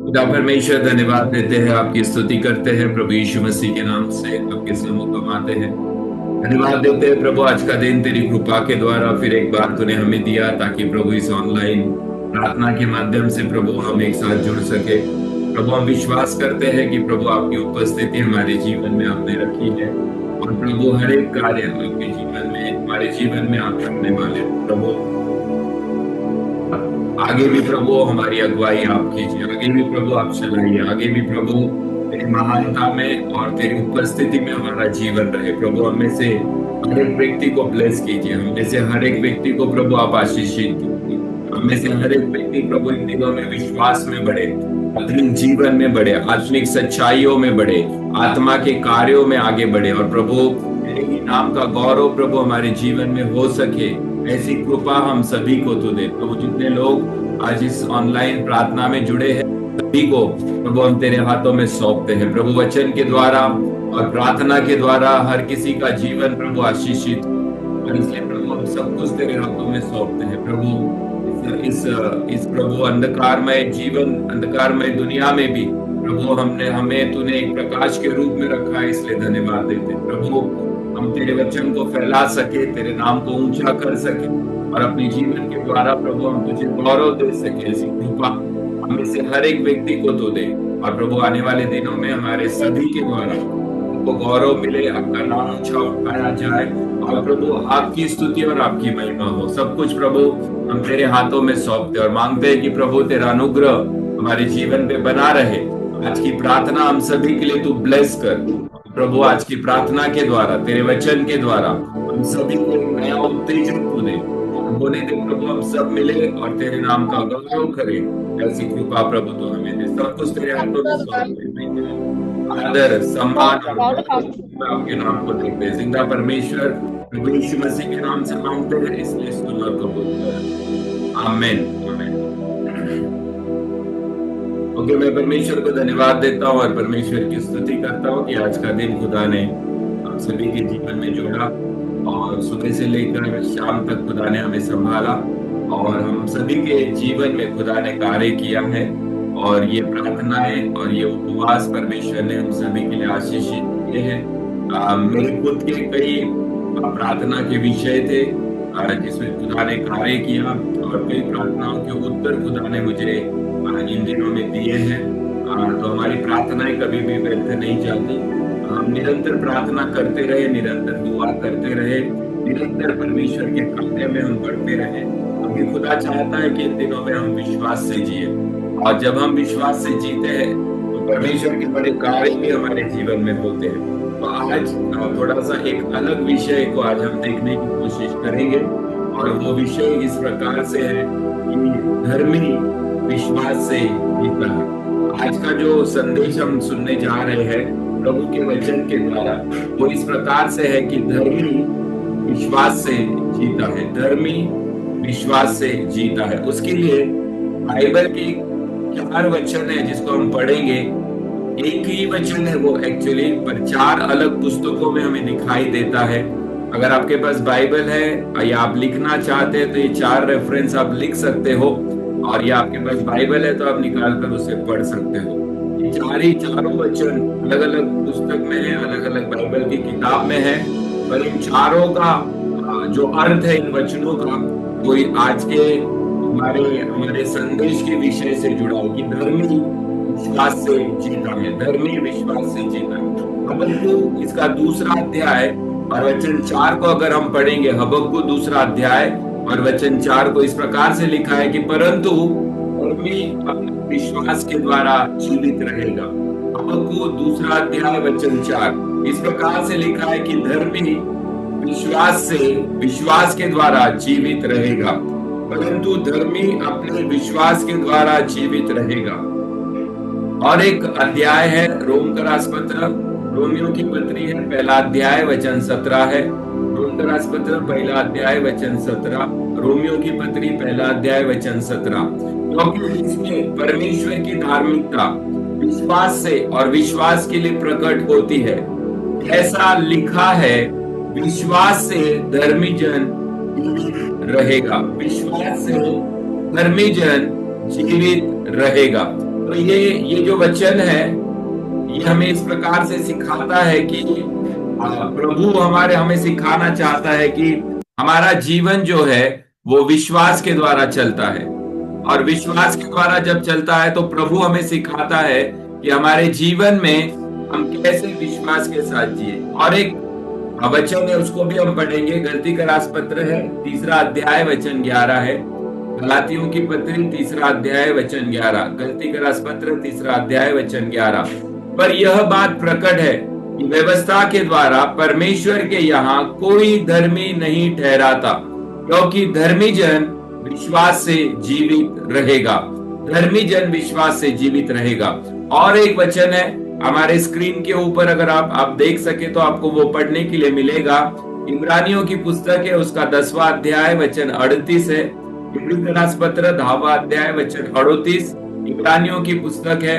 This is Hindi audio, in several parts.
खुदा परमेश्वर धन्यवाद देते हैं, आपकी स्तुति करते हैं प्रभु यीशु मसीह के नाम से आपके सम्मुख हम आते हैं। धन्यवाद देते हैं प्रभु, आज का दिन तेरी कृपा के द्वारा फिर एक बार तूने हमें दिया ताकि प्रभु इस ऑनलाइन प्रार्थना के माध्यम से प्रभु हम एक साथ जुड़ सके। प्रभु हम विश्वास करते हैं कि प्रभु आपकी उपस्थिति हमारे जीवन में आपने रखी है और प्रभु हर एक कार्य आपके जीवन में हमारे जीवन में आप करने वाले हैं। प्रभु आगे भी प्रभु हमारी अगुवाई आप कीजिए, आगे भी प्रभु आप चलाइए, आगे भी प्रभु तेरी महानता में और तेरी उपस्थिति में हमारा जीवन रहे। प्रभु हमें से हर एक व्यक्ति को ब्लेस कीजिए, हमें से हर एक व्यक्ति को प्रभु आप आशीषित कीजिए, हमें से हर एक व्यक्ति प्रभु इन दिनों में विश्वास में बढ़े, आत्मिक जीवन में बढ़े, आत्मिक सच्चाइयों में बढ़े, आत्मा के कार्यों में आगे बढ़े और प्रभु तेरे ही नाम का गौरव प्रभु हमारे जीवन में हो सके, ऐसी कृपा हम सभी को तू दे। प्रभु जितने लोग आज इस ऑनलाइन प्रार्थना में जुड़े हैं सभी को प्रभु हम तेरे हाथों में सौंपते हैं। प्रभु वचन के द्वारा और प्रार्थना के द्वारा हर किसी का जीवन प्रभु आशीषित, और इसलिए प्रभु हम सब कुछ तेरे हाथों में सौंपते हैं। प्रभु इस प्रभु अंधकारमय जीवन, अंधकारमय दुनिया में भी प्रभु हमें तूने एक प्रकाश के रूप में रखा है, इसलिए धन्यवाद देते हैं। प्रभु हम तेरे वचन को फैला सके, तेरे नाम को ऊंचा कर सके और अपने जीवन के द्वारा प्रभु हम तुझे गौरव दे सके, ऐसी कृपा हमें से हर एक व्यक्ति को तो दे। और प्रभु आने वाले दिनों में हमारे सभी के द्वारा आपको गौरव मिले, आपका नाम ऊंचा उठाया जाए और प्रभु आपकी स्तुति और आपकी महिमा हो। सब कुछ प्रभु हम तेरे हाथों में सौंपते और मांगते हैं कि प्रभु तेरा अनुग्रह हमारे जीवन पे बना रहे। आज की प्रार्थना हम सभी के लिए तू ब्लेस कर प्रभु, आज की प्रार्थना के द्वारा तेरे वचन के द्वारा हम सभी को एक नया उत्तेजन तूने होने दे। प्रभु हम सब मिले और तेरे नाम का गौरव करें, ऐसी कृपा प्रभु तो हमें दे। सब कुछ तेरे हाथों में सौंपते हैं, आदर सम्मान और आपके नाम को देखते हैं। जिंदा परमेश्वर प्रभु यीशु मसीह के नाम से मांगते हैं, इसलिए सुन और कबूल कर। आमीन आमीन। ओके, मैं परमेश्वर को धन्यवाद देता हूँ और परमेश्वर की स्तुति करता हूँ कि आज का दिन खुदा ने हम सभी के जीवन में जोड़ा और सुबह से लेकर शाम तक खुदा ने हमें संभाला और हम सभी के जीवन में खुदा ने कार्य किया है। और ये प्रार्थनाएं और ये उपवास परमेश्वर ने हम सभी के लिए आशीषित किए हैं। मेरे खुद के कई प्रार्थना के विषय थे जिसमें खुदा ने कार्य किया और कई प्रार्थनाओं के उत्तर खुदा ने मुझे इन दिनों में दिए हैं। तो हमारी प्रार्थनाएं कभी भी व्यर्थ नहीं जाती। हम निरंतर प्रार्थना करते रहे, निरंतर दुआ करते रहे, निरंतर परमेश्वर के कार्य में हम बढ़ते रहे। क्योंकि खुदा चाहता है कि इन दिनों में हम विश्वास से जिए और जब हम विश्वास से जीते हैं तो परमेश्वर के बड़े कार्य भी हमारे जीवन में होते हैं। तो आज थोड़ा सा एक अलग विषय को आज हम देखने की कोशिश करेंगे और वो विषय इस प्रकार से है कि धर्मी विश्वास से जीता है। आज का जो संदेश हम सुनने जा रहे हैं प्रभु के वचन के द्वारा वो इस प्रकार से है कि धर्मी विश्वास से जीता है, धर्मी विश्वास से जीता है। उसके लिए बाइबल की 4 वचन है जिसको हम पढ़ेंगे। एक ही वचन है वो एक्चुअली, पर 4 अलग पुस्तकों में हमें दिखाई देता है। अगर आपके पास बाइबल है या आप लिखना चाहते हैं तो ये 4 रेफरेंस आप लिख सकते हो और या आपके पास बाइबल है तो आप निकाल कर उसे पढ़ सकते हो। ये चारों वचन अलग अलग पुस्तक में है, अलग अलग बाइबल की किताब में है, पर इन चारों का जो अर्थ है इन वचनों का वो आज के हमारे संदेश के विषय से जुड़ा है कि धर्मी विश्वास से जीता है, धर्मी विश्वास से जीता है। हबक्कू इसका दूसरा अध्याय और वचन 4 को अगर हम पढ़ेंगे, हबक्कू दूसरा अध्याय और वचन 4 को इस प्रकार से लिखा है कि परंतु धर्मी अपने विश्वास के द्वारा जीवित रहेगा। हबक्कू दूसरा अध्याय वचन 4 इस प्रकार से लिखा है कि धर्मी विश्वास के द्वारा जीवित रहेगा, परंतु धर्मी अपने विश्वास के द्वारा जीवित रहेगा। और एक अध्याय है रोम का राजपत्र, रोमियो की पत्री है, पहला अध्याय वचन 17 है। रोम का राजपत्र पहला अध्याय वचन 17, रोमियो की पत्री पहला अध्याय वचन 17। क्योंकि इसमें परमेश्वर की धार्मिकता विश्वास से और विश्वास के लिए प्रकट होती है। ऐसा लिखा है, विश्वास से धर्मी जन रहेगा, विश्वास से धर्मी जन जीवित रहेगा। तो ये जो वचन है ये हमें इस प्रकार से सिखाता है कि प्रभु हमें सिखाना चाहता है कि हमारा जीवन जो है वो विश्वास के द्वारा चलता है, और विश्वास के द्वारा जब चलता है तो प्रभु हमें सिखाता है कि हमारे जीवन में हम कैसे विश्वास के साथ जिए। और एक वचन है उसको भी हम पढ़ेंगे, गलती का राजपत्र है 3 अध्याय वचन 11 है। गलातियों की पत्री 3 अध्याय वचन 11, गलती का राजपत्र 3 अध्याय वचन 11। पर यह बात प्रकट है कि व्यवस्था के द्वारा परमेश्वर के यहाँ कोई धर्मी नहीं ठहराता, क्योंकि धर्मी जन विश्वास से जीवित रहेगा। धर्मी जन विश्वास से जीवित रहेगा। और एक वचन है हमारे स्क्रीन के ऊपर, अगर आप देख सके तो आपको वो पढ़ने के लिए मिलेगा। इब्रानियों की पुस्तक है, उसका 10वां अध्याय वचन 38 है। इब्री का राजपत्र 10वां अध्याय वचन 38, इब्रानियों की पुस्तक है,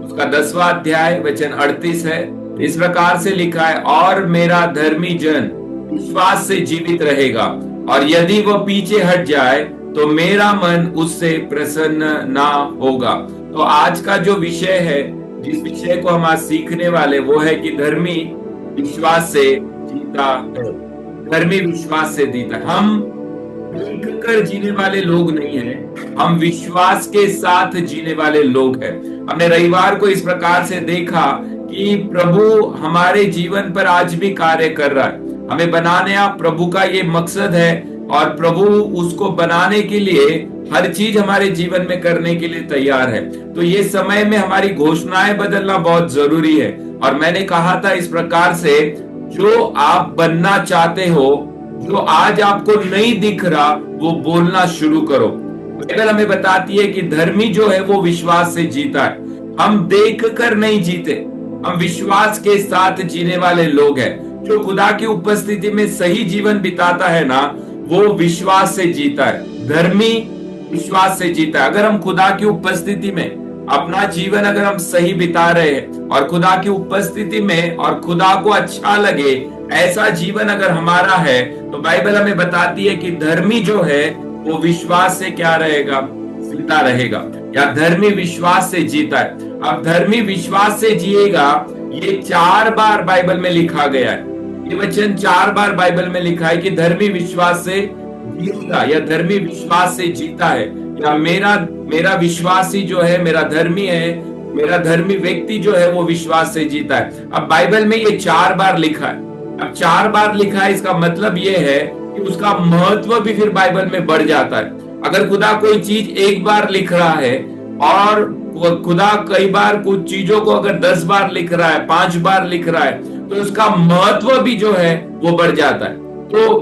उसका 10वां अध्याय वचन 38 है। इस प्रकार से लिखा है, और मेरा धर्मी जन विश्वास से जीवित रहेगा, और यदि वह पीछे हट जाए तो मेरा मन उससे प्रसन्न ना होगा। तो आज का जो विषय है, जिस विषय को हम आज सीखने वाले, वो है कि धर्मी विश्वास से जीता है। धर्मी विश्वास से जीता है। हम देख कर जीने वाले लोग नहीं हैं, हम विश्वास के साथ जीने वाले लोग हैं। हमने रविवार को इस प्रकार से देखा कि प्रभु हमारे जीवन पर आज भी कार्य कर रहा है। हमें बनाने प्रभु का ये मकसद है, और प्रभु उसको बनाने के लिए हर चीज हमारे जीवन में करने के लिए तैयार है। तो ये समय में हमारी घोषणाएं बदलना बहुत जरूरी है। और मैंने कहा था इस प्रकार से, जो आप बनना चाहते हो, जो आज आपको नहीं दिख रहा, वो बोलना शुरू करो। बाइबल हमें बताती है कि धर्मी जो है वो विश्वास से जीता है। हम देख कर नहीं जीते, हम विश्वास के साथ जीने वाले लोग हैं। जो खुदा की उपस्थिति में सही जीवन बिताता है ना, वो विश्वास से जीता है। धर्मी विश्वास से जीता है। अगर हम खुदा की उपस्थिति में अपना जीवन अगर हम सही बिता रहे हैं, और खुदा की उपस्थिति में और खुदा को अच्छा लगे ऐसा जीवन अगर हमारा है, तो बाइबल हमें बताती है कि धर्मी जो है वो विश्वास से क्या रहेगा, जीता रहेगा, या धर्मी विश्वास से जीता है। अब धर्मी विश्वास से जिएगा, ये 4 बार बाइबल में लिखा गया है। ये वचन 4 बार बाइबल में लिखा है कि धर्मी विश्वास से जीता, या धर्मी विश्वास से जीता है, या मेरा विश्वासी जो है, मेरा धर्मी है, मेरा धर्मी व्यक्ति जो है वो विश्वास से जीता है। अब बाइबल में ये 4 बार लिखा है। अब 4 बार लिखा है, इसका मतलब ये है कि उसका महत्व भी फिर बाइबल में बढ़ जाता है। अगर खुदा कोई चीज 1 बार लिख रहा है, और खुदा कई बार कुछ चीजों को अगर 10 बार लिख रहा है, 5 बार लिख रहा है, तो उसका महत्व भी जो है वो बढ़ जाता है। तो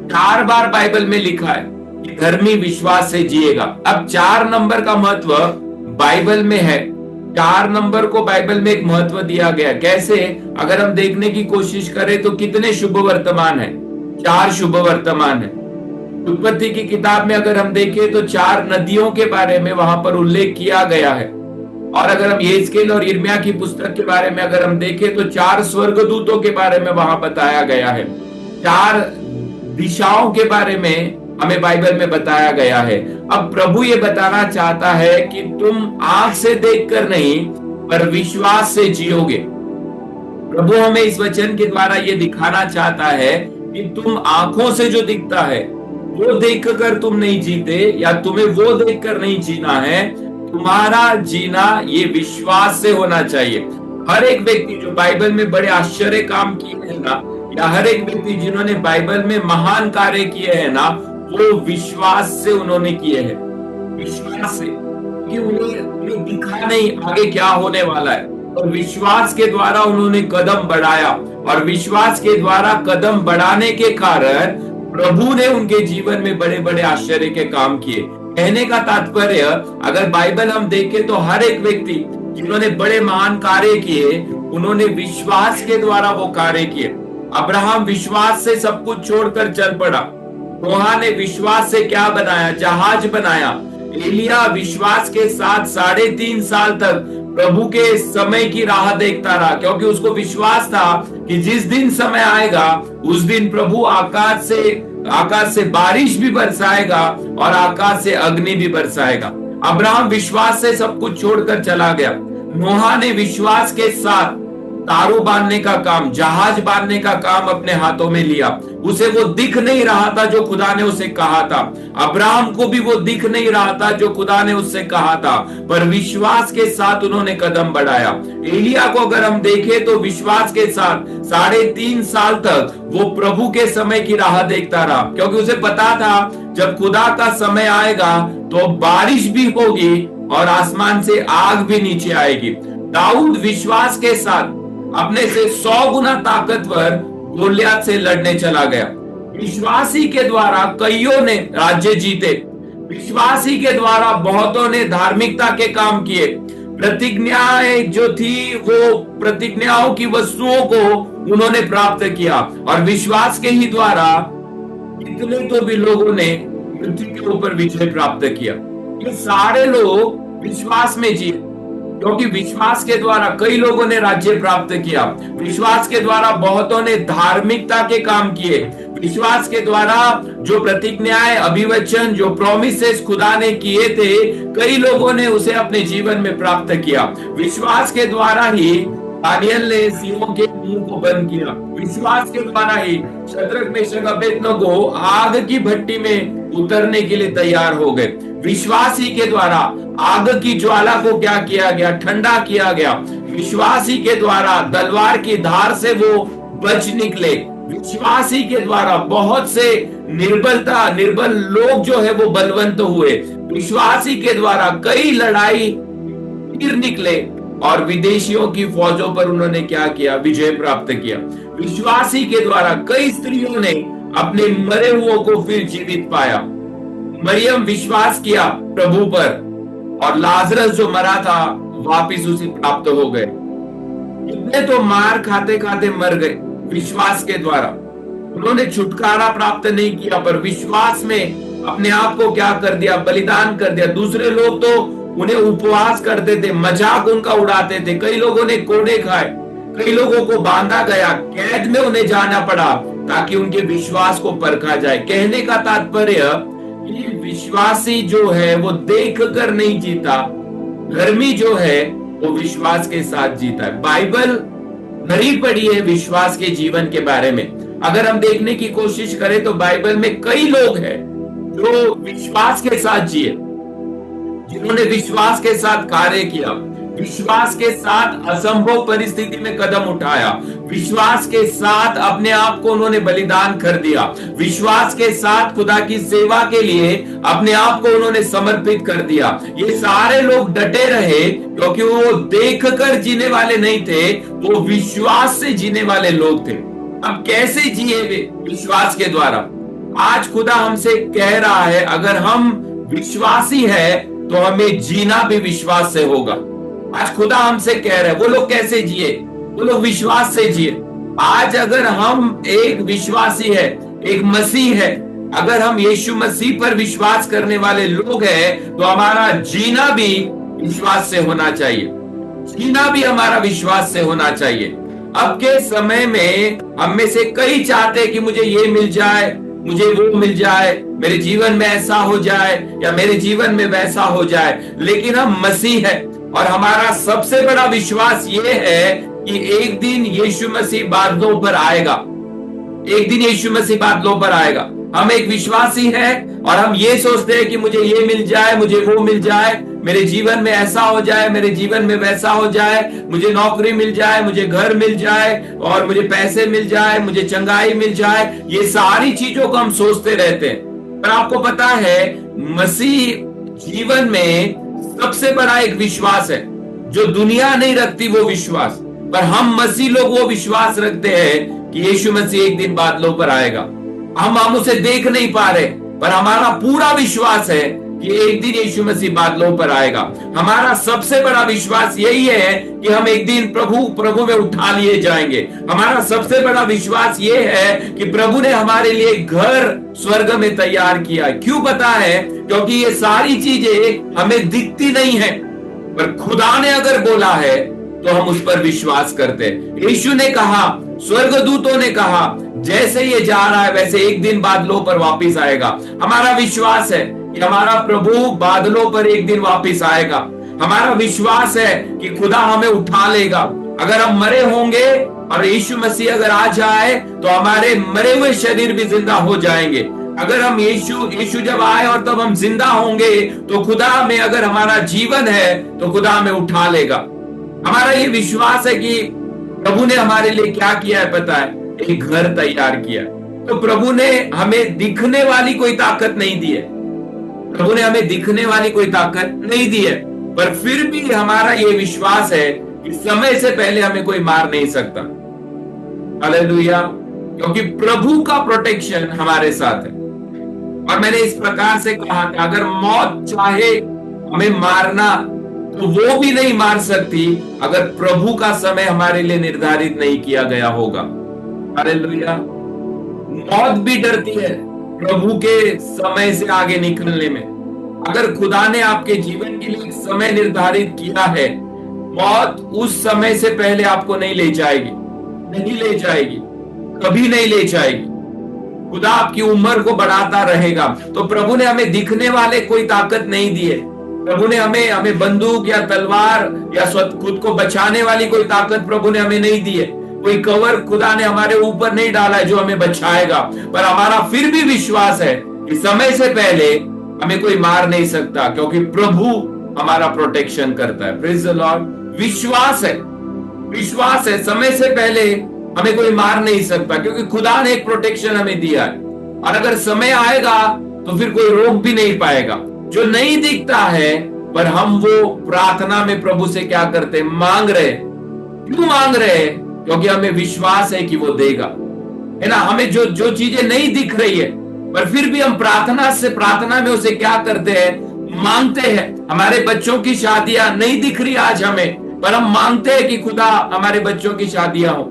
4 बार बाइबल में लिखा है कि धर्मी विश्वास से जिएगा। अब 4 नंबर का महत्व बाइबल में है। 4 नंबर को बाइबल में एक महत्व दिया गया। कैसे? अगर हम देखने की कोशिश करें तो कितने शुभ वर्तमान है? 4 शुभ वर्तमान है। उत्पत्ति की किताब में अगर हम देखें तो 4 नदियों के बारे में वहां पर उल्लेख किया गया है। और अगर हम यहेजकेल और यिर्मयाह की पुस्तक के बारे में अगर हम देखें तो 4 स्वर्गदूतों के बारे में वहां बताया गया है। 4 दिशाओं के बारे में हमें बाइबल में बताया गया है। अब प्रभु ये बताना चाहता है कि तुम आंख से देखकर नहीं, पर विश्वास से जियोगे। प्रभु हमें इस वचन के द्वारा ये दिखाना चाहता है कि तुम आंखों से जो दिखता है वो देखकर तुम नहीं जीते, या तुम्हें वो देखकर नहीं जीना है। तुम्हारा जीना ये विश्वास से होना चाहिए। हर एक व्यक्ति जो बाइबल में बड़े आश्चर्य काम किए हैं ना, या हर एक व्यक्ति जिन्होंने बाइबल में महान कार्य किए हैं ना, वो विश्वास से उन्होंने किए हैं। विश्वास से, कि उन्हें दिखा नहीं आगे क्या होने वाला है, और विश्वास के द्वारा उन्होंने कदम बढ़ाया, और विश्वास के द्वारा कदम बढ़ाने के कारण प्रभु ने उनके जीवन में बड़े बड़े आश्चर्य के काम किए। कहने का तात्पर्य, अगर बाइबल हम देखें तो हर एक व्यक्ति जिन्होंने बड़े महान कार्य किए, उन्होंने विश्वास के द्वारा वो कार्य किए। अब्राहम विश्वास से सब कुछ छोड़कर चल पड़ा। नोहा ने विश्वास से क्या बनाया? जहाज बनाया। एलिया विश्वास के साथ 3.5 साल तक प्रभु के समय की राह देखता रहा, क्योंकि उसको विश्वास था कि जिस दिन समय आएगा उस दिन प्रभु आकाश से बारिश भी बरसाएगा और आकाश से अग्नि भी बरसाएगा। अब्राहम विश्वास से सब कुछ छोड़कर चला गया। नोहा ने विश्वास के साथ तारू बांधने का काम, जहाज बांधने का काम अपने हाथों में लिया। उसे वो दिख नहीं रहा था जो खुदा ने उसे कहा था। अब्राहम को भी वो दिख नहीं रहा था जो खुदा ने उससे कहा था, पर विश्वास के साथ उन्होंने कदम बढ़ाया। एलिया को अगर हम देखें तो विश्वास के साथ 3.5 साल तक वो प्रभु के समय की राह देखता रहा, क्योंकि उसे पता था जब खुदा का समय आएगा तो बारिश भी होगी और आसमान से आग भी नीचे आएगी। दाऊद विश्वास के साथ अपने से 100 गुना ताकतवर गोलियत से लड़ने चला गया। विश्वासी के द्वारा कईयों ने राज्य जीते। विश्वासी के द्वारा बहुतों ने धार्मिकता के काम किए। प्रतिज्ञाएं जो थी वो प्रतिज्ञाओं की वस्तुओं को उन्होंने प्राप्त किया, और विश्वास के ही द्वारा इतने तो भी लोगों ने मृत्यु के ऊपर विजय प्राप्त किया। ये सारे लोग विश्वास में जिए, क्योंकि विश्वास के द्वारा कई लोगों ने राज्य प्राप्त किया। विश्वास के द्वारा बहुतों ने धार्मिकता के काम किए। विश्वास के द्वारा जो प्रतिज्ञाएं, अभिवचन, जो प्रोमिसेस खुदा ने किए थे, कई लोगों ने उसे अपने जीवन में प्राप्त किया। विश्वास के द्वारा ही दानियेल ने सिंहों के मुंह को बंद किया। विश्वास के द्वारा ही शद्रक, मेशक, अबेदनगो आग की भट्टी में उतरने के लिए तैयार हो गए। विश्वास ही के द्वारा आग की ज्वाला को क्या किया गया? ठंडा किया गया। विश्वास ही के द्वारा तलवार की धार से वो बच निकले। विश्वास ही के द्वारा बहुत से निर्बल लोग जो है वो बलवंत हुए। विश्वास ही के द्वारा कई लड़ाई तीर निकले और विदेशियों की फौजों पर उन्होंने क्या किया? विजय प्राप्त किया। विश्वासी के द्वारा कई स्त्रियों ने अपने मरे हुओं को फिर जीवित पाया। मरियम विश्वास किया प्रभु पर, और लाजरस जो मरा था वापिस उसे प्राप्त हो गए। इतने तो मार खाते खाते मर गए विश्वास के द्वारा। उन्होंने छुटकारा प्राप्त नहीं किया, पर विश्वास में अपने आप को क्या कर दिया? बलिदान कर दिया। दूसरे लोग तो उन्हें उपवास करते थे, मजाक उनका उड़ाते थे। कई लोगों ने कोड़े खाए, कई लोगों को बांधा गया, कैद में उन्हें जाना पड़ा ताकि उनके विश्वास को परखा जाए। कहने का तात्पर्य कि विश्वासी जो है वो देख कर नहीं जीता, धर्मी जो है वो विश्वास के साथ जीता है। बाइबल भरी पड़ी है विश्वास के जीवन के बारे में। अगर हम देखने की कोशिश करें तो बाइबल में कई लोग हैं जो विश्वास के साथ जिए, जिन्होंने विश्वास के साथ कार्य किया, विश्वास के साथ असंभव परिस्थिति में कदम उठाया, विश्वास के साथ अपने आप को उन्होंने बलिदान कर दिया, विश्वास के साथ खुदा की सेवा के लिए अपने आप को उन्होंने समर्पित कर दिया। ये सारे लोग डटे रहे क्योंकि वो देख कर जीने वाले नहीं थे, वो विश्वास से जीने वाले लोग थे। अब कैसे जिए वे? विश्वास के द्वारा। आज खुदा हमसे कह रहा है, अगर हम विश्वासी है तो हमें जीना भी विश्वास से होगा। आज खुदा हमसे कह रहे हैं, वो लोग कैसे जिए? वो लोग विश्वास से जिए। आज अगर हम एक विश्वासी है, एक मसीह है, अगर हम यीशु मसीह पर विश्वास करने वाले लोग हैं, तो हमारा जीना भी विश्वास से होना चाहिए। जीना भी हमारा विश्वास से होना चाहिए। अब के समय में हम में से कई चाहते हैं कि मुझे ये मिल जाए, मुझे वो मिल जाए, मेरे जीवन में ऐसा हो जाए या मेरे जीवन में वैसा हो जाए। लेकिन हम मसीह है और हमारा सबसे बड़ा विश्वास ये है कि एक दिन यीशु मसीह बादलों पर आएगा। एक दिन यीशु मसीह बादलों पर आएगा। हम एक विश्वासी हैं और हम ये सोचते हैं कि मुझे ये मिल जाए, मुझे वो मिल जाए, मेरे जीवन में ऐसा हो जाए, मेरे जीवन में वैसा हो जाए, मुझे नौकरी मिल जाए, मुझे घर मिल जाए और मुझे पैसे मिल जाए, मुझे चंगाई मिल जाए। ये सारी चीजों को हम सोचते रहते हैं। पर आपको पता है, मसीह जीवन में सबसे बड़ा एक विश्वास है जो दुनिया नहीं रखती, वो विश्वास। पर हम मसीह लोग वो विश्वास रखते हैं कि यीशु मसीह एक दिन बादलों पर आएगा। हम उसे देख नहीं पा रहे, पर हमारा पूरा विश्वास है कि एक दिन यीशु मसीह बादलों पर आएगा। हमारा सबसे बड़ा विश्वास यही है कि हम एक दिन प्रभु में उठा लिए जाएंगे। हमारा सबसे बड़ा विश्वास ये है कि प्रभु ने हमारे लिए घर स्वर्ग में तैयार किया। क्यों पता है? क्योंकि ये सारी चीजें हमें दिखती नहीं है, पर खुदा ने अगर बोला है तो हम उस पर विश्वास करते हैं। यीशु ने कहा, स्वर्गदूतों ने कहा, जैसे ये जा रहा है वैसे एक दिन बादलों पर वापस आएगा। हमारा विश्वास है कि हमारा प्रभु बादलों पर एक दिन वापस आएगा। हमारा विश्वास है कि खुदा हमें उठा लेगा। अगर हम मरे होंगे और यीशु मसीह अगर आ जाए तो हमारे मरे हुए शरीर भी जिंदा हो जाएंगे। अगर हम यीशु जब आए और तब हम जिंदा होंगे तो खुदा में, अगर हमारा जीवन है तो खुदा हमें उठा लेगा। हमारा ये विश्वास है कि प्रभु ने हमारे लिए क्या किया है पता है? एक घर तैयार किया। तो प्रभु ने हमें दिखने वाली कोई ताकत नहीं दी है, प्रभु ने हमें दिखने वाली कोई ताकत नहीं दी है, पर फिर भी हमारा ये विश्वास है कि समय से पहले हमें कोई मार नहीं सकता। हालेलुया, क्योंकि प्रभु का प्रोटेक्शन हमारे साथ है। और मैंने इस प्रकार से कहा था, अगर मौत चाहे हमें मारना तो वो भी नहीं मार सकती अगर प्रभु का समय हमारे लिए निर्धारित नहीं किया गया होगा। हालेलुया, मौत भी डरती है प्रभु के समय से आगे निकलने में। अगर खुदा ने आपके जीवन के लिए समय निर्धारित किया है, मौत उस समय से पहले आपको नहीं ले जाएगी, नहीं ले जाएगी, कभी नहीं ले जाएगी। खुदा आपकी उम्र को बढ़ाता रहेगा। तो प्रभु ने हमें दिखने वाले कोई ताकत नहीं दी है। प्रभु ने हमें बंदूक या तलवार या खुद को बचाने वाली कोई ताकत प्रभु ने हमें नहीं दी है। कोई कवर खुदा ने हमारे ऊपर नहीं डाला है जो हमें बचाएगा। पर हमारा फिर भी विश्वास है कि समय से पहले हमें कोई मार नहीं सकता, क्योंकि प्रभु हमारा प्रोटेक्शन करता है। Praise the Lord. विश्वास है, विश्वास है, समय से पहले हमें कोई मार नहीं सकता, क्योंकि खुदा ने एक प्रोटेक्शन हमें दिया है। और अगर समय आएगा तो फिर कोई रोक भी नहीं पाएगा। जो नहीं दिखता है, पर हम वो प्रार्थना में प्रभु से क्या करते हैं? मांग रहे। क्यों मांग रहे? क्योंकि हमें विश्वास है कि वो देगा, है ना। हमें जो चीजें नहीं दिख रही है, पर फिर भी हम प्रार्थना में उसे क्या करते हैं? मांगते हैं। हमारे बच्चों की शादियां नहीं दिख रही आज हमें, पर हम मांगते हैं कि खुदा हमारे बच्चों की शादियां हो।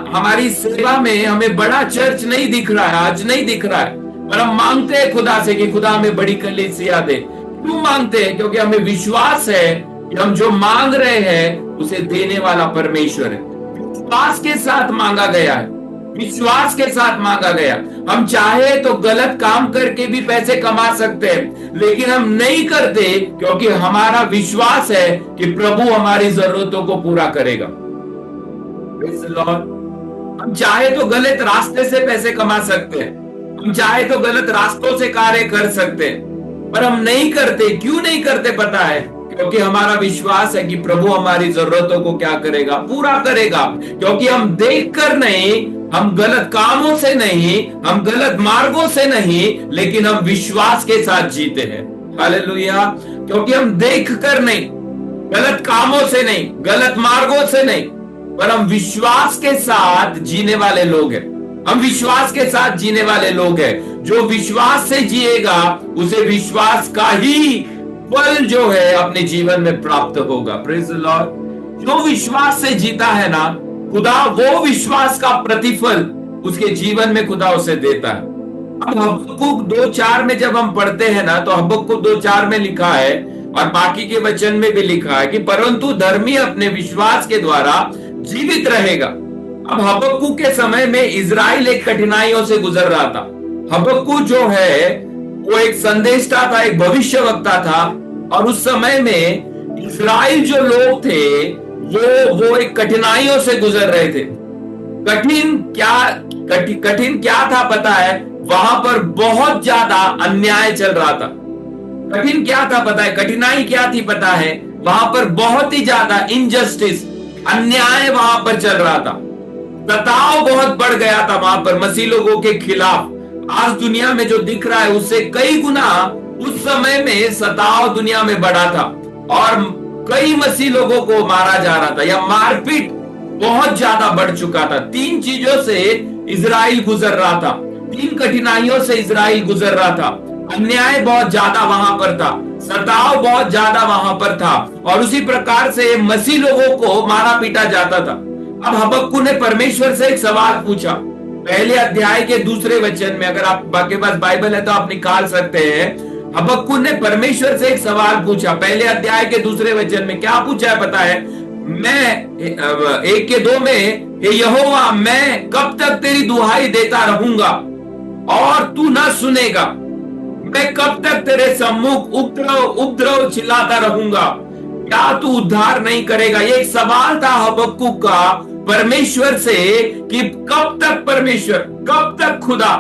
हमारी सेवा में हमें बड़ा चर्च नहीं दिख रहा है, आज नहीं दिख रहा है, पर हम मांगते हैं खुदा से कि खुदा हमें बड़ी कलीसिया दे। क्यों मांगते हैं? क्योंकि हमें विश्वास है कि हम जो मांग रहे हैं उसे देने वाला परमेश्वर है। विश्वास के साथ मांगा गया है, विश्वास के साथ मांगा गया। हम चाहे तो गलत काम करके भी पैसे कमा सकते हैं, लेकिन हम नहीं करते, क्योंकि हमारा विश्वास है कि प्रभु हमारी जरूरतों को पूरा करेगा। हम चाहे तो गलत रास्ते से पैसे कमा सकते हैं, हम चाहे तो गलत रास्तों से कार्य कर सकते हैं, पर हम नहीं करते। क्यों नहीं करते पता है? क्योंकि हमारा विश्वास है कि प्रभु हमारी जरूरतों को क्या करेगा? पूरा करेगा। क्योंकि हम देखकर नहीं, हम गलत कामों से नहीं, हम गलत मार्गों से नहीं, लेकिन हम विश्वास के साथ जीते हैं। हालेलुया। क्योंकि हम देखकर नहीं, गलत कामों से नहीं, गलत मार्गों से नहीं, पर हम विश्वास के साथ जीने वाले लोग हैं। हम विश्वास के साथ जीने वाले लोग हैं। जो विश्वास से जिएगा उसे विश्वास का ही फल जो है अपने जीवन में प्राप्त होगा। Praise the Lord. जो विश्वास से जीता है ना, खुदा वो विश्वास का प्रतिफल उसके जीवन में खुदा उसे देता है। अब हबक्कुक 2:4 में जब हम पढ़ते हैं ना, तो हबक्कुक 2:4 में लिखा है और बाकी के वचन में भी लिखा है कि परंतु धर्मी अपने विश्वास के द्वारा जीवित रहेगा। अब हबक्कुक के समय में इजराइल एक कठिनाइयों से गुजर रहा था। हबक्कुक जो है वो एक संदेशता था, एक भविष्यवक्ता था, और उस समय में इजराइल जो लोग थे वो एक कठिनाइयों से गुजर रहे थे। कठिन क्या था पता है? वहां पर बहुत ज्यादा अन्याय चल रहा था। कठिन क्या था पता है? कठिनाई क्या थी पता है? वहां पर बहुत ही ज्यादा इनजस्टिस, अन्याय वहां पर चल रहा था। सताव बहुत बढ़ गया था वहां पर मसीह लोगों के खिलाफ। आज दुनिया में जो दिख रहा है उससे कई गुना उस समय में सताव दुनिया में बढ़ा था, और कई मसीह लोगों को मारा जा रहा था, या मारपीट बहुत ज्यादा बढ़ चुका था। 3 चीजों से इजराइल गुजर रहा था, 3 कठिनाइयों से इजराइल गुजर रहा था। अन्याय बहुत ज्यादा वहां पर था, सताव बहुत ज्यादा वहां पर था, और उसी प्रकार से मसीह लोगों को मारा पीटा जाता था। अब हबक्कुक ने परमेश्वर से एक सवाल पूछा। पहले अध्याय के 2 वचन में, अगर आपके पास बाइबल है तो आप निकाल सकते हैं। हबक्कुक ने परमेश्वर से एक सवाल पूछा। पहले अध्याय के 2 वचन में क्या पूछा है पता है? मैं 1 के 2 में, हे यहोवा, मैं कब तक तेरी दुहाई देता रहूंगा और तू ना सुनेगा? मैं कब तक तेरे सम्मुख उपद्रव उपद्रव चिल्लाता रहूंगा, क्या तू उद्धार नहीं करेगा? ये एक सवाल था हबक्कुक का परमेश्वर से कि कब तक परमेश्वर, कब तक खुदा,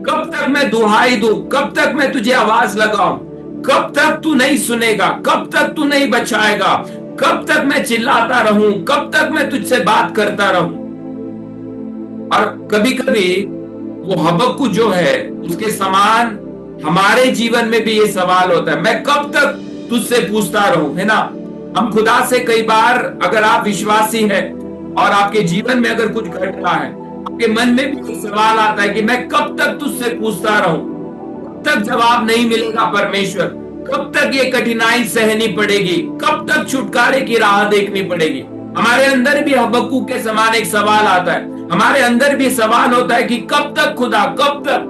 कब तक मैं दुहाई दूं, कब तक मैं तुझे आवाज लगाऊं, कब तक तू नहीं सुनेगा, कब तक तू नहीं बचाएगा, कब तक मैं चिल्लाता रहूं, कब तक मैं तुझसे बात करता रहूं? और कभी कभी वो हबक्कुक जो है उसके समान हमारे जीवन में भी ये सवाल होता है, मैं कब तक तुझसे पूछता रहूं, है ना? हम खुदा से कई बार, अगर आप विश्वासी हैं और आपके जीवन में अगर कुछ घट रहा है, आपके मन में भी सवाल आता है कि मैं कब तक तुझसे पूछता रहूं, कब तक जवाब नहीं मिलेगा परमेश्वर, कब तक ये कठिनाई सहनी पड़ेगी, कब तक छुटकारे की राह देखनी पड़ेगी? हमारे अंदर भी हबक्कुक के समान एक सवाल आता है, हमारे अंदर भी सवाल होता है कि कब तक खुदा, कब तक,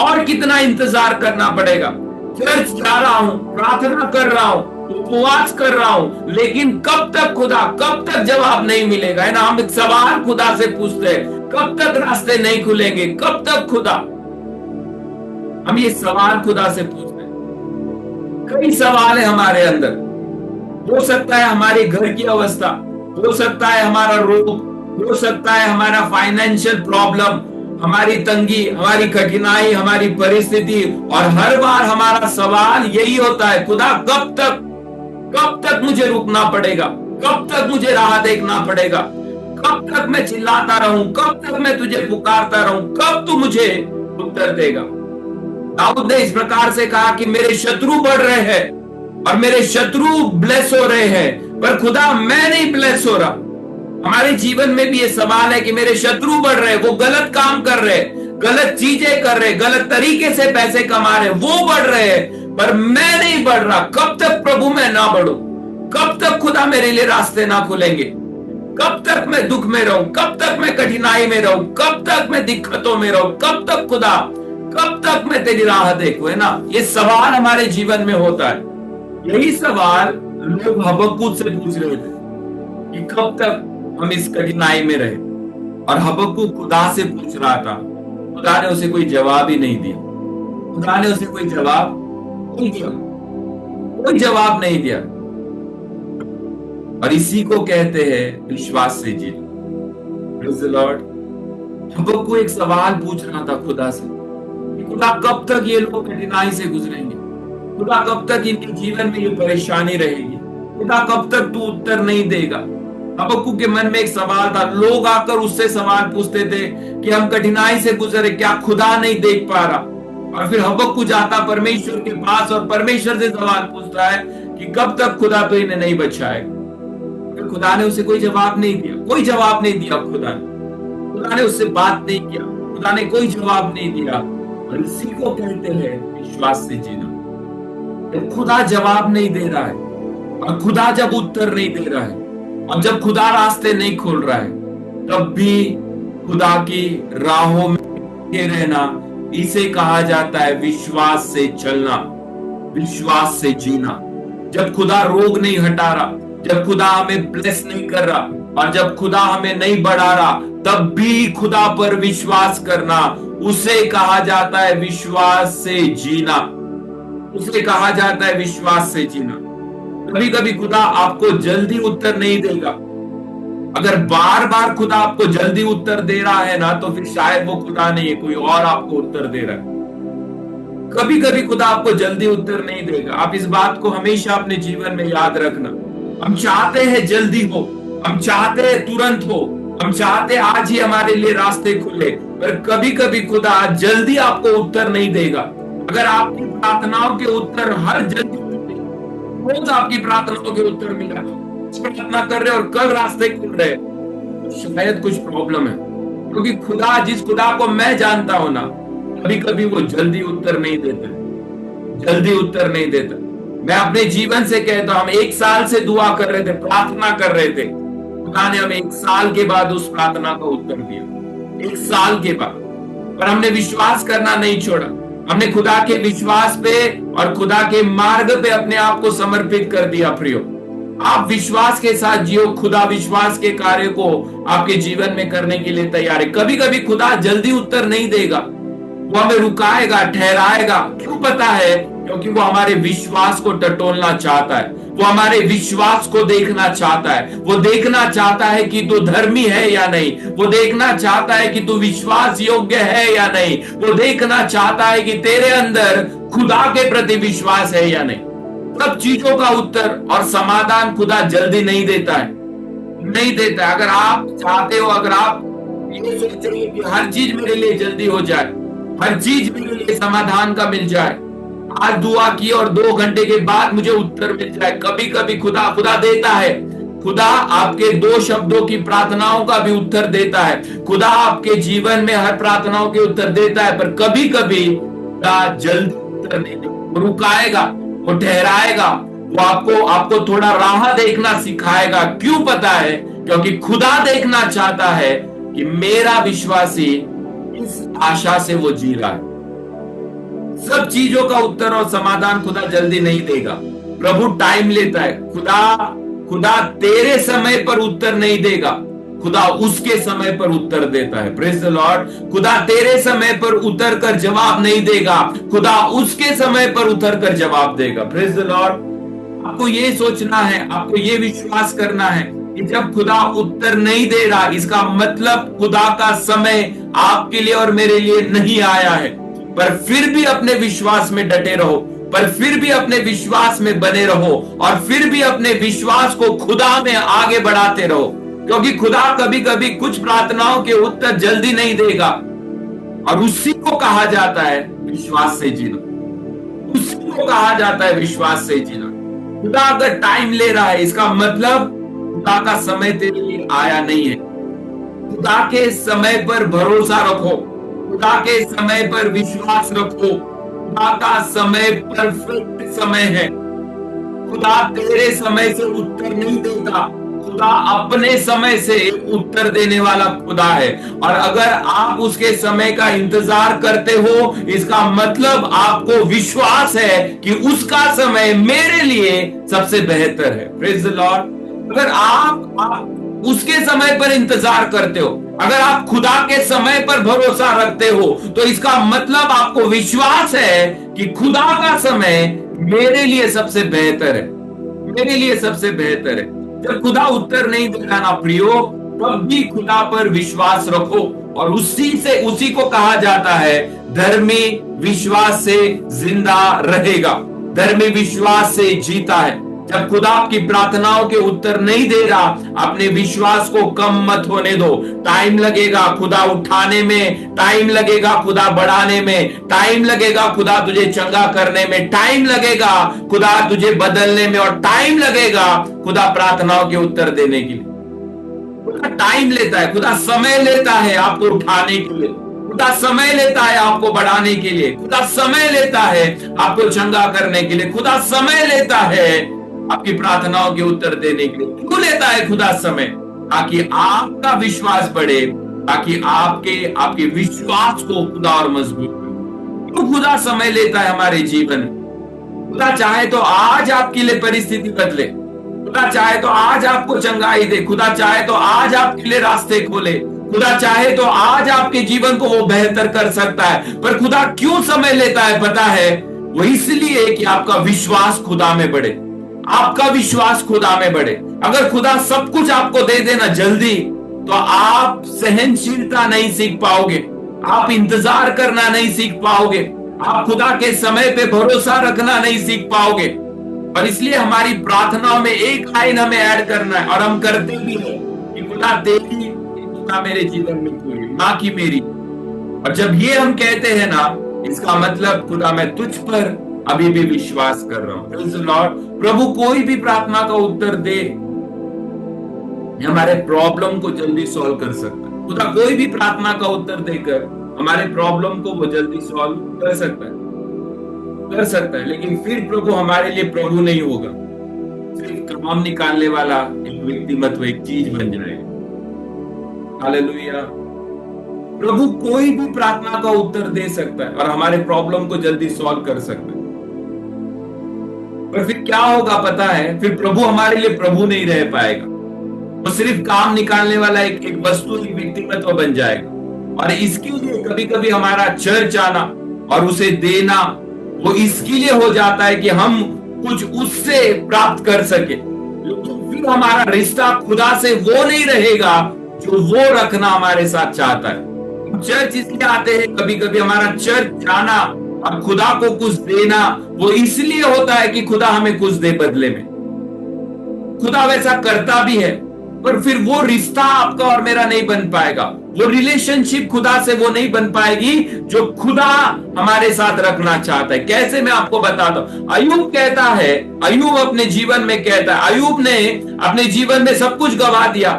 और कितना इंतजार करना पड़ेगा? चर्च जा रहा हूं, प्रार्थना कर रहा हूं, उपवास कर रहा हूं, लेकिन कब तक खुदा, कब तक जवाब नहीं मिलेगा, है ना? हम एक सवाल खुदा से पूछते हैं, कब तक रास्ते नहीं खुलेंगे, कब तक खुदा? हम ये सवाल खुदा से पूछते हैं। कई सवाल है हमारे अंदर। हो सकता है हमारे घर की अवस्था, हो सकता है हमारा रोग, हो सकता है हमारा फाइनेंशियल प्रॉब्लम, हमारी तंगी, हमारी कठिनाई, हमारी परिस्थिति, और हर बार हमारा सवाल यही होता है, खुदा कब तक, कब तक मुझे रुकना पड़ेगा, कब तक मुझे राह देखना पड़ेगा, कब तक मैं चिल्लाता रहूं, कब तक मैं तुझे पुकारता रहूं, कब तू मुझे उत्तर देगा? दाऊद ने इस प्रकार से कहा कि मेरे शत्रु बढ़ रहे हैं और मेरे शत्रु ब्लेस हो रहे हैं, पर खुदा मैं नहीं ब्लेस हो रहा। हमारे जीवन में भी ये सवाल है कि मेरे शत्रु बढ़ रहे, वो गलत काम कर रहे, गलत चीजें कर रहे, गलत तरीके से पैसे कमा रहे, वो बढ़ रहे हैं, पर मैं नहीं बढ़ रहा। कब तक प्रभु मैं ना बढ़ूं? कब तक खुदा मेरे लिए रास्ते ना खुलेंगे? कब तक मैं दुख में रहूं? कब तक मैं कठिनाई में रहूं? कब तक मैं दिक्कतों में रहूं? कब तक खुदा, कब तक मैं तेरी राह देखूं, है ना? ये सवाल हमारे जीवन में होता है। यही सवाल लोग हबक्कुक से पूछ रहे थे कि कब तक हम इस कठिनाई में रहे, और हबक्कुक खुदा से पूछ रहा था। खुदा ने उसे कोई जवाब ही नहीं दिया। खुदा ने उसे कोई जवाब नहीं दिया, कोई जवाब नहीं दिया। और इसी को कहते हैं विश्वास से जीना। Praise the Lord. हबक्कुक एक सवाल पूछ रहा था खुदा से, खुदा कब तक ये लोग कठिनाई से गुजरेंगे, खुदा कब तक इनके जीवन में ये परेशानी रहेगी, खुदा कब तक तू उत्तर नहीं देगा? हबक्कुक के मन में एक सवाल था। लोग आकर उससे सवाल पूछते थे कि हम कठिनाई से गुजरे, क्या खुदा नहीं देख पा रहा? और फिर हबक्कुक जाता परमेश्वर के पास और परमेश्वर से सवाल पूछता है कि कब तक खुदा तो इन्हें नहीं बचाएगा? खुदा ने उसे कोई जवाब नहीं दिया, कोई जवाब नहीं दिया। खुदा ने उससे बात नहीं किया, खुदा ने कोई जवाब नहीं दिया। और इसी को कहते हैं विश्वास से जीना। तो खुदा जवाब नहीं दे रहा है, और खुदा जब उत्तर नहीं दे रहा है, और जब खुदा रास्ते नहीं खोल रहा है, तब भी खुदा की राहों में रहना, इसे कहा जाता है विश्वास से चलना, विश्वास से जीना। जब खुदा रोग नहीं हटा रहा, जब खुदा हमें ब्लेस नहीं कर रहा, और जब खुदा हमें नहीं बढ़ा रहा, तब भी खुदा पर विश्वास करना, उसे कहा जाता है विश्वास से जीना। उसे कहा जाता है विश्वास से जीना। कभी कभी खुदा आपको जल्दी उत्तर नहीं देगा। अगर बार बार खुदा आपको जल्दी उत्तर दे रहा है ना, तो फिर शायद वो खुदा नहीं है, कोई और आपको उत्तर दे रहा है। कभी कभी खुदा आपको जल्दी उत्तर नहीं देगा। आप इस बात को हमेशा अपने जीवन में याद रखना। हम चाहते हैं जल्दी हो, हम चाहते हैं तुरंत हो, हम चाहते हैं आज ही हमारे लिए रास्ते खुले, पर कभी कभी खुदा जल्दी आपको उत्तर नहीं देगा। अगर आपकी प्रार्थनाओं के उत्तर हर जल्दी, रोज आपकी प्रार्थनाओं के उत्तर मिला, प्रार्थना कर रहे और कल रास्ते खुल रहे, शायद कुछ प्रॉब्लम है। क्योंकि खुदा, जिस खुदा को मैं जानता हूं ना, कभी कभी वो जल्दी उत्तर नहीं देता, जल्दी उत्तर नहीं देता। मैं अपने जीवन से कहता हूं, हम 1 साल से दुआ कर रहे थे, प्रार्थना कर रहे थे, खुदा ने हमें 1 साल के बाद उस प्रार्थना का उत्तर दिया। 1 साल के बाद। पर हमने विश्वास करना नहीं छोड़ा। हमने खुदा के विश्वास पे और खुदा के मार्ग पे अपने आप को समर्पित कर दिया। प्रियो, आप विश्वास के साथ जियो। खुदा विश्वास के कार्य को आपके जीवन में करने के लिए तैयार है। कभी कभी खुदा जल्दी उत्तर नहीं देगा, वो हमें रुकाएगा, ठहराएगा। क्यों पता है? क्योंकि वो हमारे विश्वास को टटोलना चाहता है, वो हमारे विश्वास को देखना चाहता है। वो देखना चाहता है कि तू धर्मी है या नहीं, वो देखना चाहता है कि तू विश्वास योग्य है या नहीं, वो देखना चाहता है कि तेरे अंदर खुदा के प्रति विश्वास है या नहीं। सब चीजों का उत्तर और समाधान खुदा जल्दी नहीं देता है, नहीं देता है। अगर आप चाहते हो, अगर आप ये सोच रहे कि हर चीज मेरे लिए जल्दी हो जाए, हर चीज मेरे लिए समाधान का मिल जाए, आज दुआ की और 2 घंटे के बाद मुझे उत्तर मिल जाए। कभी कभी खुदा देता है। खुदा आपके 2 शब्दों की प्रार्थनाओं का भी उत्तर देता है। खुदा आपके जीवन में हर प्रार्थनाओं के उत्तर देता है, पर कभी कभी खुदा जल्दी उत्तर नहीं देता। वो रुकाएगा, वो ठहराएगा, वो आपको थोड़ा राह देखना सिखाएगा। क्यों पता है? क्योंकि खुदा देखना चाहता है कि मेरा विश्वासी इस आशा से वो जी रहा है। सब चीजों का उत्तर और समाधान खुदा जल्दी नहीं देगा, प्रभु टाइम लेता है। खुदा तेरे समय पर उत्तर नहीं देगा, खुदा उसके समय पर उत्तर देता है। Praise the Lord. खुदा तेरे समय पर उतर कर जवाब नहीं देगा, खुदा उसके समय पर उतर कर जवाब देगा। Praise the Lord. आपको ये सोचना है, आपको ये विश्वास करना है कि जब खुदा उत्तर नहीं दे रहा, इसका मतलब खुदा का समय आपके लिए और मेरे लिए नहीं आया है। पर फिर भी अपने विश्वास में डटे रहो, पर फिर भी अपने विश्वास में बने रहो, और फिर भी अपने विश्वास को खुदा में आगे बढ़ाते रहो। क्योंकि खुदा कभी कभी कुछ प्रार्थनाओं के उत्तर जल्दी नहीं देगा, और उसी को कहा जाता है विश्वास से जीना। उसी को कहा जाता है विश्वास से जीना। खुदा अगर टाइम ले रहा है, इसका मतलब खुदा का समय तेरे लिए आया नहीं है। खुदा के समय पर भरोसा रखो, खुदा के समय पर विश्वास रखो। खुदा का समय परफेक्ट समय है। खुदा तेरे समय से उत्तर नहीं देता, खुदा अपने समय से उत्तर देने वाला खुदा है। और अगर आप उसके समय का इंतजार करते हो, इसका मतलब आपको विश्वास है कि उसका समय मेरे लिए सबसे बेहतर है। Praise the Lord. अगर आप उसके समय पर इंतजार करते हो, अगर आप खुदा के समय पर भरोसा रखते हो, तो इसका मतलब आपको विश्वास है कि खुदा का समय मेरे लिए सबसे बेहतर है, मेरे लिए सबसे बेहतर है। जब खुदा उत्तर नहीं देगा ना प्रियो, तब भी खुदा पर विश्वास रखो, और उसी को कहा जाता है धर्मी विश्वास से जिंदा रहेगा, धर्मी विश्वास से जीता है। जब खुदा आपकी प्रार्थनाओं के उत्तर नहीं दे रहा, अपने विश्वास को कम मत होने दो। टाइम लगेगा खुदा उठाने में, टाइम लगेगा खुदा बढ़ाने में, टाइम लगेगा खुदा तुझे चंगा करने में, टाइम लगेगा खुदा तुझे बदलने में, और टाइम लगेगा खुदा प्रार्थनाओं के उत्तर देने के लिए। खुदा टाइम लेता है, खुदा समय लेता है आपको उठाने के लिए, खुदा समय लेता है आपको बढ़ाने के लिए, खुदा समय लेता है आपको चंगा करने के लिए, खुदा समय लेता है आपकी प्रार्थनाओं के उत्तर देने के लिए। क्यों लेता है खुदा समय? ताकि आपका विश्वास बढ़े, ताकि आपके विश्वास को खुदा और मजबूत करे। क्यों खुदा समय लेता है हमारे जीवन में? खुदा चाहे तो आज आपके लिए परिस्थिति बदले, खुदा चाहे तो आज आपको चंगाई दे, खुदा चाहे तो आज आपके लिए रास्ते खोले, खुदा चाहे तो आज आपके जीवन को वो बेहतर कर सकता है। पर खुदा क्यों समय लेता है पता है? वो इसलिए कि आपका विश्वास खुदा में बढ़े, आपका विश्वास खुदा में बढ़े। अगर खुदा सब कुछ आपको दे देना जल्दी, तो आप सहनशीलता नहीं सीख पाओगे, आप इंतजार करना नहीं सीख पाओगे, आप खुदा के समय पे भरोसा रखना नहीं सीख पाओगे। और इसलिए हमारी प्रार्थनाओं में एक लाइन हमें ऐड करना है, और हम करते भी हैं कि खुदा तेरी इच्छा मेरे जीवन में पूरी, ना कि मेरी। और जब ये हम कहते हैं ना, इसका मतलब खुदा मैं तुझ पर अभी भी विश्वास कर रहा हूं। Praise the Lord. प्रभु कोई भी प्रार्थना का उत्तर दे, हमारे प्रॉब्लम को जल्दी सॉल्व कर सकता है। खुदा कोई भी प्रार्थना का उत्तर देकर हमारे प्रॉब्लम को वो जल्दी सॉल्व कर सकता है। लेकिन फिर प्रभु हमारे लिए प्रभु नहीं होगा, सिर्फ काम निकालने वाला एक व्यक्तिमत्व, एक चीज बन जाएगा। हालेलुया। प्रभु कोई भी प्रार्थना का उत्तर दे सकता है और हमारे प्रॉब्लम को जल्दी सॉल्व कर सकता है। पर फिर क्या होगा पता है? फिर प्रभु हमारे लिए प्रभु नहीं रह पाएगा, वो सिर्फ काम निकालने वाला एक वस्तु, एक व्यक्तिमत्व बन जाएगा। और इसके लिए कभी कभी हमारा चर्च आना और उसे देना वो इसके लिए हो जाता है कि हम कुछ उससे प्राप्त कर सके, लेकिन फिर हमारा रिश्ता खुदा से वो नहीं रहेगा जो वो रखना हमारे साथ चाहता है। चर्च इसलिए आते हैं, कभी कभी हमारा चर्च जाना और खुदा को कुछ देना वो इसलिए होता है कि खुदा हमें कुछ दे बदले में। खुदा वैसा करता भी है, पर फिर वो रिश्ता आपका और मेरा नहीं बन पाएगा, वो रिलेशनशिप खुदा से वो नहीं बन पाएगी जो खुदा हमारे साथ रखना चाहता है। कैसे, मैं आपको बताता हूं। अय्यूब कहता है, अय्यूब अपने जीवन में कहता है, अय्यूब ने अपने जीवन में सब कुछ गवा दिया,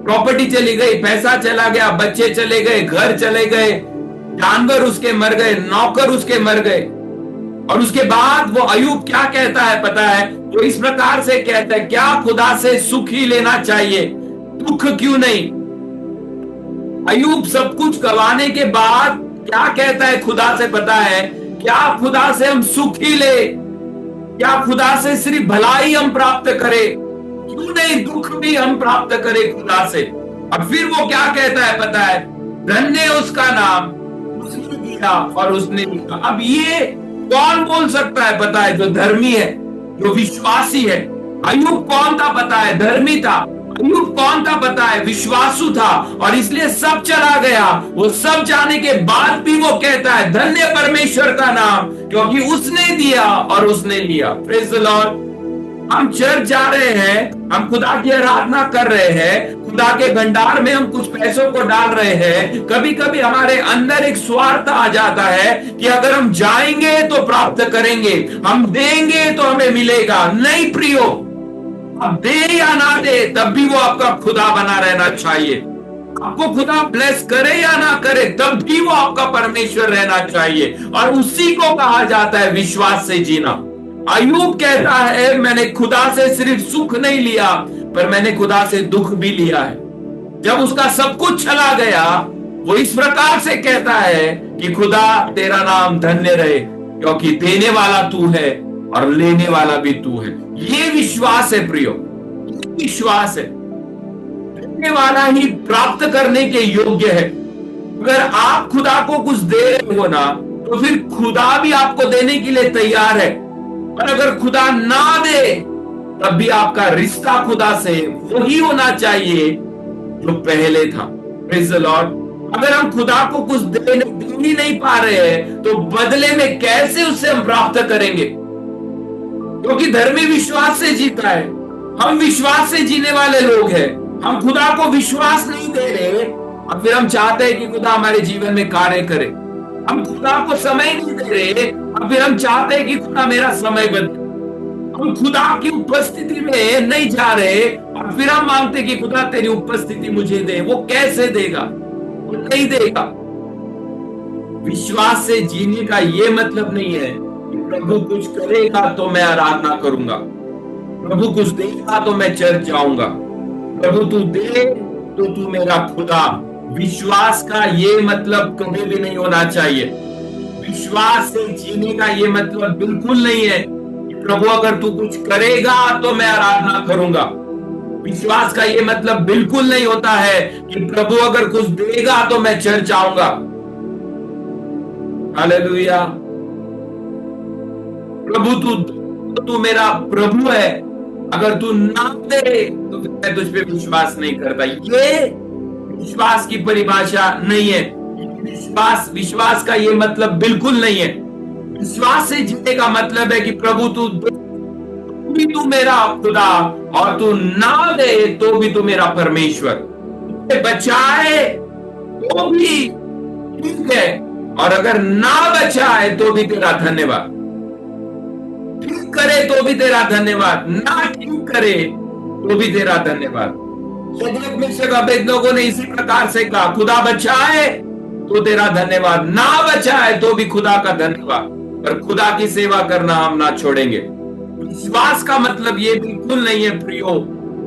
प्रॉपर्टी चली गई, पैसा चला गया, बच्चे चले गए, घर चले गए, जानवर उसके मर गए, नौकर उसके मर गए, और उसके बाद वो अय्यूब क्या कहता है पता है? वो इस प्रकार से कहता है, क्या खुदा से सुख ही लेना चाहिए, दुख क्यों नहीं? अय्यूब सब कुछ गवाने के बाद क्या कहता है खुदा से पता है? क्या खुदा से हम सुख ही ले, क्या खुदा से सिर्फ भलाई हम प्राप्त करें, क्यों नहीं दुख भी हम प्राप्त करें खुदा से? और फिर वो क्या कहता है पता है? धन्य उसका नाम, उसने दिया और उसने लिखा। अब ये कौन बोल सकता है पता है? जो धर्मी है, जो विश्वासी है। अय्यूब कौन था पता है? धर्मी था। अय्यूब कौन था पता है? विश्वासु था, और इसलिए सब चला गया। वो सब जाने के बाद भी वो कहता है धन्य परमेश्वर का नाम, क्योंकि उसने दिया और उसने लिया। Praise the Lord. हम चर्च जा रहे हैं, हम खुदा की आराधना कर रहे हैं, खुदा के भंडार में हम कुछ पैसों को डाल रहे हैं। कभी कभी हमारे अंदर एक स्वार्थ आ जाता है कि अगर हम जाएंगे तो प्राप्त करेंगे, हम देंगे तो हमें मिलेगा। नहीं प्रियो, आप दे या ना दे तब भी वो आपका खुदा बना रहना चाहिए। आपको खुदा ब्लेस करे या ना करे तब भी वो आपका परमेश्वर रहना चाहिए, और उसी को कहा जाता है विश्वास से जीना। अय्यूब कहता है, मैंने खुदा से सिर्फ सुख नहीं लिया, पर मैंने खुदा से दुख भी लिया है। जब उसका सब कुछ चला गया, वो इस प्रकार से कहता है कि खुदा तेरा नाम धन्य रहे, क्योंकि देने वाला तू है और लेने वाला भी तू है। ये विश्वास है प्रियो, विश्वास है। देने वाला ही प्राप्त करने के योग्य है। अगर आप खुदा को कुछ दे रहे हो ना, तो फिर खुदा भी आपको देने के लिए तैयार है। और अगर खुदा ना दे तब भी आपका रिश्ता खुदा से वही होना चाहिए जो पहले था। Praise the Lord. अगर हम खुदा को कुछ दे ही नहीं पा रहे हैं, तो बदले में कैसे उससे हम प्राप्त करेंगे? क्योंकि धर्मी विश्वास से जीता है। हम विश्वास से जीने वाले लोग हैं। हम खुदा को विश्वास नहीं दे रहे और फिर हम चाहते हैं कि खुदा हमारे जीवन में कार्य करे। हम खुदा को समय नहीं दे रहे और फिर हम चाहते हैं कि खुदा मेरा समय बदले। हम खुदा की उपस्थिति में नहीं जा रहे और फिर हम मांगते कि खुदा तेरी उपस्थिति मुझे दे। वो कैसे देगा? वो नहीं देगा। विश्वास से जीने का ये मतलब नहीं है कि प्रभु कुछ करेगा तो मैं आराधना करूंगा, प्रभु कुछ देगा तो मैं चर्च जाऊंगा, प्रभु तू दे तो तू मेरा खुदा। विश्वास का ये मतलब कभी भी नहीं होना चाहिए। विश्वास से जीने का ये मतलब बिल्कुल नहीं है कि प्रभु अगर तू कुछ करेगा तो मैं आराधना करूंगा। विश्वास का ये मतलब बिल्कुल नहीं होता है कि प्रभु अगर कुछ देगा तो मैं चर्च आऊंगा। हालेलुया। प्रभु तू मेरा प्रभु है, अगर तू ना दे तो फिर मैं तुझ पे विश्वास नहीं करता। ये विश्वास की परिभाषा नहीं है। विश्वास का ये मतलब बिल्कुल नहीं है। विश्वास से जीने का मतलब है कि प्रभु तू मेरा खुदा और तू ना दे तो भी तू मेरा परमेश्वर। बचाए तो भी ठीक है, और अगर ना बचाए तो भी तेरा धन्यवाद। ठीक करे तो भी तेरा धन्यवाद, ना ठीक करे तो भी तेरा धन्यवाद। शद्रक मेशक अबेदनगो ने इसी प्रकार से कहा, खुदा बचाए तो तेरा धन्यवाद, ना बचाए तो भी खुदा का धन्यवाद। पर खुदा की सेवा करना हम ना छोड़ेंगे। विश्वास का मतलब ये बिल्कुल नहीं है प्रियो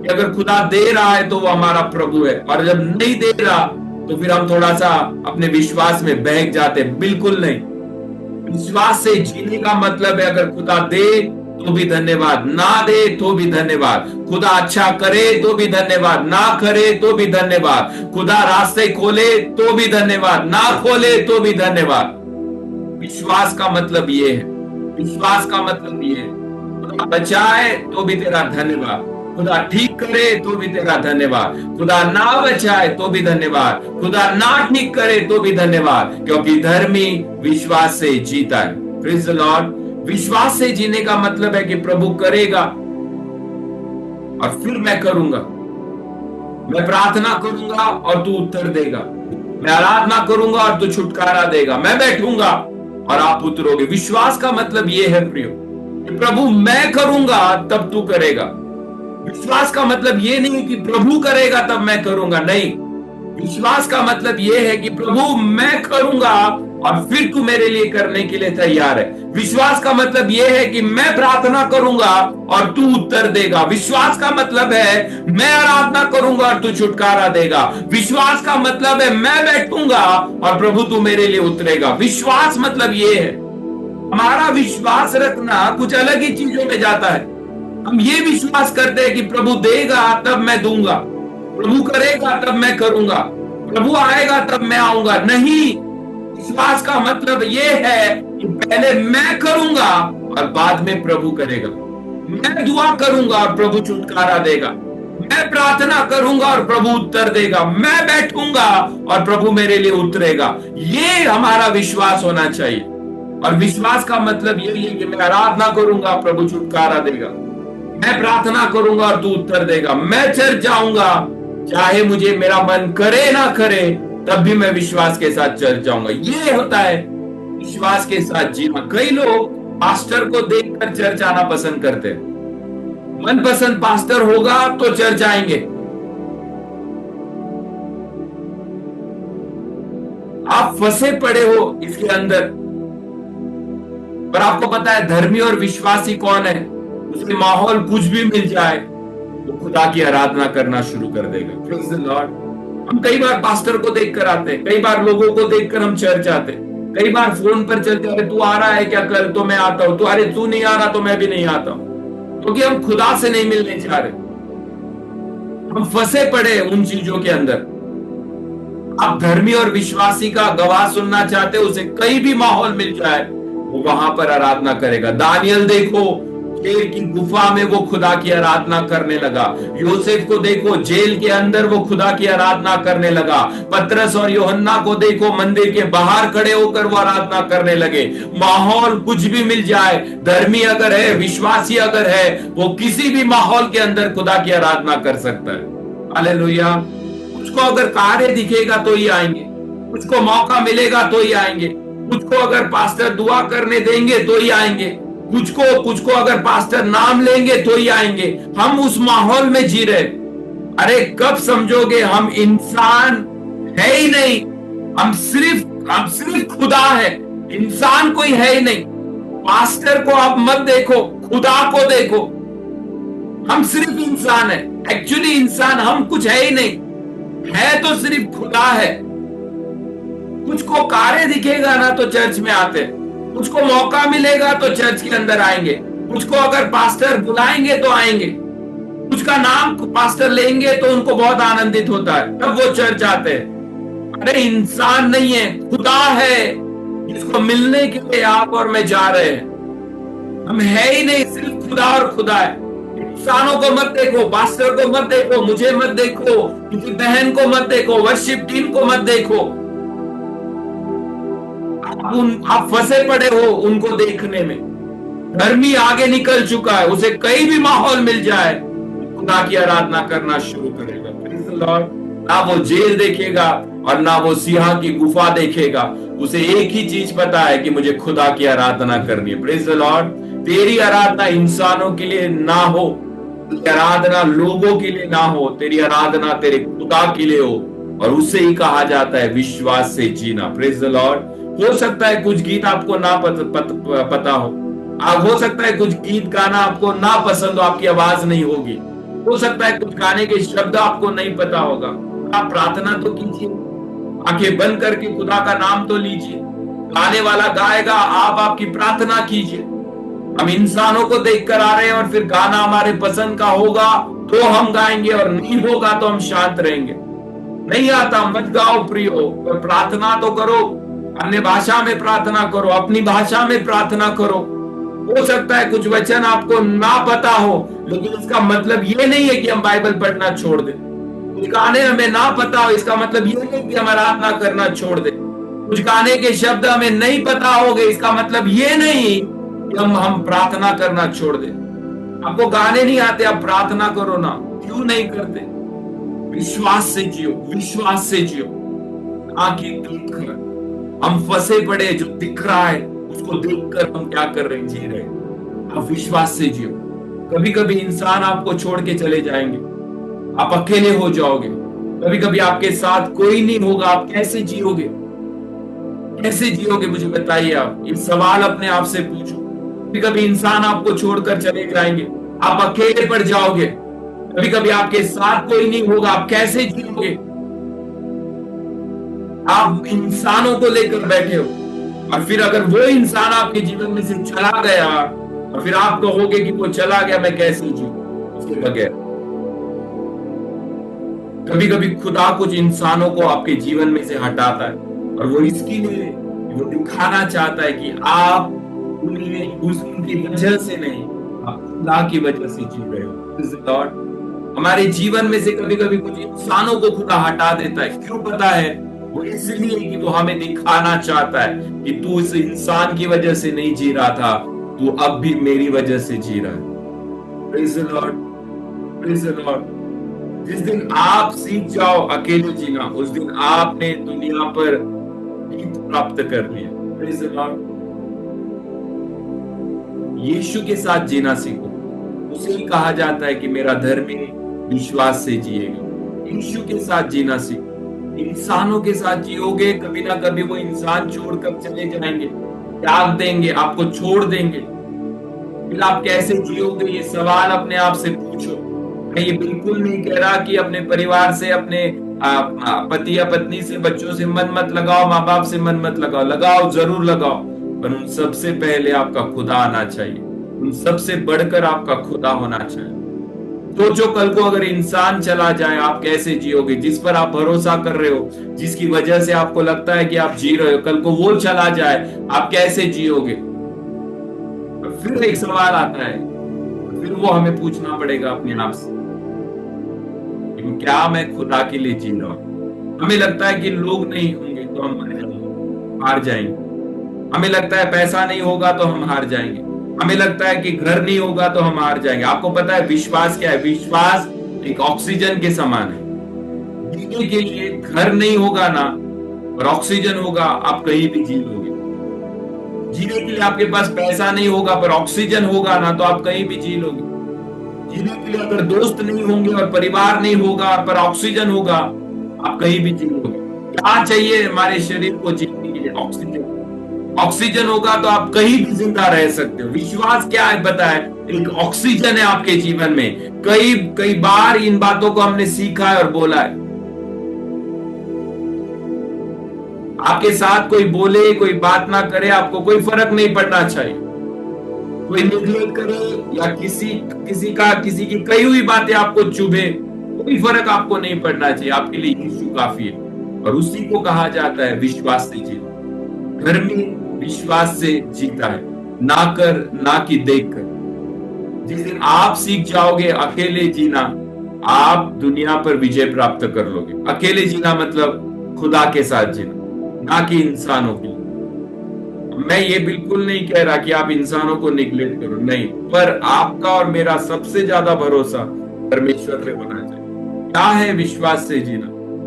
कि अगर खुदा दे रहा है तो वो हमारा प्रभु है, और जब नहीं दे रहा तो फिर हम थोड़ा सा अपने विश्वास में बहक जाते। बिल्कुल नहीं। विश्वास से जीने का मतलब है अगर खुदा दे तो तो भी धन्यवाद, ना दे तो भी धन्यवाद, खुदा अच्छा करे तो भी धन्यवाद, ना करे तो भी धन्यवाद, खुदा रास्ते खोले तो भी धन्यवाद, ना खोले तो भी धन्यवाद। विश्वास का मतलब ये है, विश्वास का मतलब ये है, खुदा बचाए तो भी तेरा धन्यवाद, खुदा ठीक करे तो भी तेरा धन्यवाद, खुदा ना बचाए तो भी धन्यवाद, खुदा ना ठीक करे तो भी धन्यवाद, क्योंकि धर्मी विश्वास से जीता है। Praise the Lord. विश्वास से जीने का मतलब है कि प्रभु करेगा और फिर मैं करूंगा, मैं प्रार्थना करूंगा और तू उत्तर देगा, मैं आराधना करूंगा और तू छुटकारा देगा, मैं बैठूंगा और आप उतरोगे। विश्वास का मतलब यह है प्रियो कि प्रभु मैं करूंगा तब तू करेगा। विश्वास का मतलब यह नहीं कि प्रभु करेगा तब मैं करूंगा, नहीं। विश्वास का मतलब यह है कि प्रभु मैं करूंगा और फिर तू मेरे लिए करने के लिए तैयार है। विश्वास का मतलब यह है कि मैं प्रार्थना करूंगा और तू उत्तर देगा। विश्वास का मतलब है मैं आराधना करूंगा और तू छुटकारा देगा। विश्वास का मतलब है मैं बैठूंगा और प्रभु तू मेरे लिए उतरेगा। विश्वास मतलब यह है। हमारा विश्वास रखना कुछ अलग ही चीजों में जाता है। हम ये विश्वास करते हैं कि प्रभु देगा तब मैं दूंगा, प्रभु करेगा तब मैं करूंगा, प्रभु आएगा तब मैं आऊंगा। नहीं, विश्वास का मतलब यह है कि पहले मैं करूंगा और बाद में प्रभु करेगा। मैं दुआ करूंगा और प्रभु छुटकारा देगा, मैं प्रार्थना करूंगा और प्रभु उत्तर देगा, मैं बैठूंगा और प्रभु मेरे लिए उतरेगा। ये हमारा विश्वास होना चाहिए। और विश्वास का मतलब यही है कि मैं आराधना करूंगा, प्रभु छुटकारा देगा, मैं प्रार्थना करूंगा और तू उत्तर देगा, मैं चर्च जाऊंगा चाहे मुझे मेरा मन करे ना करे, तब भी मैं विश्वास के साथ चर्च जाऊंगा। ये होता है विश्वास के साथ जीना। कई लोग पास्टर को देखकर चर्च आना पसंद करते हैं। मनपसंद पास्टर होगा तो चर्च आएंगे। आप फंसे पड़े हो इसके अंदर, पर आपको पता है धर्मी और विश्वासी कौन है? उसके माहौल कुछ भी मिल जाए वो खुदा की आराधना करना शुरू कर देगा। Praise the Lord. हम कई बार पास्टर को देखकर आते हैं, कई बार लोगों को देखकर हम चर्च आते हैं, कई बार फोन पर चलते, अरे तू आ रहा है क्या कल? तो मैं आता हूं। तो अरे तू नहीं आ रहा तो मैं भी नहीं आता हूं, क्योंकि हम खुदा से नहीं मिलने चाह रहे। हम फंसे पड़े उन चीजों के अंदर। आप धर्मी और विश्वासी का गवाह सुनना चाहते हो, उसे कहीं भी माहौल मिल जाए वो वहां पर आराधना करेगा। दानियल देखो, शेर की गुफा में वो खुदा की आराधना करने लगा। योसेफ को देखो, जेल के अंदर वो खुदा की आराधना करने लगा। पतरस और यूहन्ना को देखो, मंदिर के बाहर खड़े होकर वो आराधना करने लगे। माहौल कुछ भी मिल जाए, धर्मी अगर है, विश्वासी अगर है, वो किसी भी माहौल के अंदर खुदा की आराधना कर सकता है। हालेलुया। कुछ को अगर कार्य दिखेगा तो ही आएंगे, कुछ को मौका मिलेगा तो ही आएंगे, कुछ को अगर पास्टर दुआ करने देंगे तो ही आएंगे, कुछ को अगर पास्टर नाम लेंगे तो ही आएंगे। हम उस माहौल में जी रहे। अरे कब समझोगे हम इंसान है ही नहीं, हम सिर्फ खुदा है, इंसान कोई है ही नहीं। पास्टर को आप मत देखो, खुदा को देखो। हम सिर्फ इंसान है, एक्चुअली इंसान हम कुछ है ही नहीं, है तो सिर्फ खुदा है। कुछ को कार्य दिखेगा ना तो चर्च में आते, कुछ को मौका मिलेगा तो चर्च के अंदर आएंगे, कुछ को अगर पास्टर बुलाएंगे तो आएंगे, कुछ का नाम पास्टर लेंगे तो उनको बहुत आनंदित होता है, तब वो चर्च आते हैं। अरे इंसान नहीं है, खुदा है जिसको मिलने के लिए आप और मैं जा रहे हैं। हम है ही नहीं, सिर्फ खुदा और खुदा है। इंसानों को मत देखो, पास्टर को मत देखो, मुझे मत देखो, किसी बहन को मत देखो, वर्शिप टीम को मत देखो। आप फंसे पड़े हो उनको देखने में। धर्मी आगे निकल चुका है, उसे कहीं भी माहौल मिल जाए खुदा की आराधना करना शुरू करेगा। Praise the Lord. ना वो जेल देखेगा और ना वो सिंह की गुफा देखेगा, उसे एक ही चीज पता है कि मुझे खुदा की आराधना करनी है। Praise the Lord. तेरी आराधना इंसानों के लिए ना हो, तेरी आराधना लोगों के लिए ना हो, तेरी आराधना तेरे खुदा के लिए हो, और उससे ही कहा जाता है विश्वास से जीना। Praise the Lord. हो सकता है कुछ गीत आपको ना पता हो, हो सकता है कुछ गीत गाना आपको ना पसंद हो, आपकी आवाज नहीं होगी, हो सकता है कुछ गाने के शब्द आपको नहीं पता होगा। आप प्रार्थना तो कीजिए, आंखें बंद करके खुदा का नाम तो लीजिए, गाने वाला गाएगा, आप आपकी प्रार्थना कीजिए। हम इंसानों को देखकर आ रहे हैं और फिर गाना हमारे पसंद का होगा तो हम गाएंगे और नहीं होगा तो हम शांत रहेंगे। नहीं आता मत गाओ प्रियो, पर प्रार्थना तो करो, अन्य भाषा में प्रार्थना करो, अपनी भाषा में प्रार्थना करो। हो सकता है कुछ वचन आपको ना पता हो, लेकिन इसका मतलब ये नहीं है कि हम बाइबल पढ़ना छोड़ दें। कुछ गाने हमें ना पता हो, इसका मतलब ये नहीं कि हम आराधना करना छोड़ दें। कुछ गाने के शब्द हमें नहीं पता होंगे, इसका मतलब ये नहीं कि हम प्रार्थना करना छोड़ दें। आपको गाने नहीं आते, आप प्रार्थना करो ना, क्यों नहीं करते? विश्वास से जियो, विश्वास से जियो। आंखें देखकर हम फंसे पड़े, जो दिख रहा है उसको देखकर हम क्या कर रहे हैं, जी रहे हैं। आप विश्वास से जियो। कभी कभी इंसान आपको छोड़ के चले जाएंगे, आप अकेले हो जाओगे, कभी कभी आपके साथ कोई नहीं होगा, आप कैसे जियोगे? कैसे जियोगे मुझे बताइए। आप ये सवाल अपने आप से पूछो। कभी कभी इंसान आपको छोड़कर चले जाएंगे, आप अकेले पड़ जाओगे, कभी कभी आपके साथ कोई नहीं होगा, आप कैसे जियोगे? आप इंसानों को लेकर बैठे हो, और फिर अगर वो इंसान आपके जीवन में से चला गया और फिर आप कहोगे कि वो चला गया, मैं कैसे जीऊं उसके बगैर? कभी कभी खुदा कुछ इंसानों को आपके जीवन में से हटाता है, और वो इसके लिए वो दिखाना चाहता है कि आप उनकी वजह से नहीं, आप खुदा की वजह से जी रहे हो। हमारे जीवन में से कभी कभी कुछ इंसानों को खुदा हटा देता है, क्यों पता है? वो इसलिए कि वो हमें दिखाना चाहता है कि तू इस इंसान की वजह से नहीं जी रहा था, तू अब भी मेरी वजह से जी रहा है। Praise the Lord, praise the Lord. जिस दिन आप सीख जाओ अकेले जीना, उस दिन आपने दुनिया पर जीत प्राप्त कर लिया। Praise the Lord. यीशु के साथ जीना सीखो, उसे ही कहा जाता है कि मेरा धर्मी विश्वास से जिएगा। यीशु के साथ जीना सीखो। इंसानों के साथ जियोगे, कभी ना कभी वो इंसान छोड़कर चले जाएंगे, त्याग देंगे, आपको छोड़ देंगे। फिर आप कैसे जियोगे? ये सवाल अपने आप से पूछो। मैं ये बिल्कुल नहीं कह रहा कि अपने परिवार से, अपने पति या पत्नी से, बच्चों से मन मत लगाओ, माँ बाप से मन मत लगाओ, लगाओ जरूर लगाओ, पर उन सबसे पहले आपका खुदा आना चाहिए, उन सबसे बढ़कर आपका खुदा होना चाहिए। सोचो कल को अगर इंसान चला जाए, आप कैसे जियोगे? जिस पर आप भरोसा कर रहे हो, जिसकी वजह से आपको लगता है कि आप जी रहे हो, कल को वो चला जाए, आप कैसे जियोगे? फिर एक सवाल आता है, फिर वो हमें पूछना पड़ेगा अपने आप से, क्या मैं खुदा के लिए जी रहा हूं? हमें लगता है कि लोग नहीं होंगे तो हम हार जाएंगे, हमें लगता है पैसा नहीं होगा तो हम हार जाएंगे, हमें लगता है कि घर नहीं होगा तो हम हार जाएंगे। आपको पता है विश्वास क्या है? विश्वास एक ऑक्सीजन के समान है। जीने के लिए घर नहीं होगा ना, और ऑक्सीजन होगा, आप कहीं भी जी लोगे। जीने के लिए आपके पास पैसा नहीं होगा, पर ऑक्सीजन होगा ना, तो आप कहीं भी जी लोगे। जीने के लिए अगर दोस्त नहीं होंगे और परिवार नहीं होगा, पर ऑक्सीजन होगा, आप कहीं भी जी लोगे। क्या चाहिए हमारे शरीर को जीने के लिए? ऑक्सीजन। ऑक्सीजन होगा तो आप कहीं भी जिंदा रह सकते हो। विश्वास क्या है पता है? एक ऑक्सीजन है आपके जीवन में। कई कई बार इन बातों को हमने सीखा है और बोला है। आपके साथ कोई बोले, कोई बात ना करे, आपको कोई फर्क नहीं पड़ना चाहिए। कोई निग्लेक्ट करे या किसी की कही हुई बातें आपको चुभे, कोई फर्क आपको नहीं पड़ना चाहिए। आपके लिए यीशु काफी है, और उसी को कहा जाता है विश्वास से जीना। धर्मी विश्वास से जीता है, ना कि देखकर। जिस दिन आप सीख जाओगे अकेले जीना, आप दुनिया पर विजय प्राप्त कर लोगे। अकेले जीना मतलब खुदा के साथ जीना, ना कि इंसानों के लिए। मैं ये बिल्कुल नहीं कह रहा कि आप इंसानों को निग्लेक्ट करो, नहीं, पर आपका और मेरा सबसे ज्यादा भरोसा परमेश्वर पे होना चाहिए। क्या है विश्वास से जीना?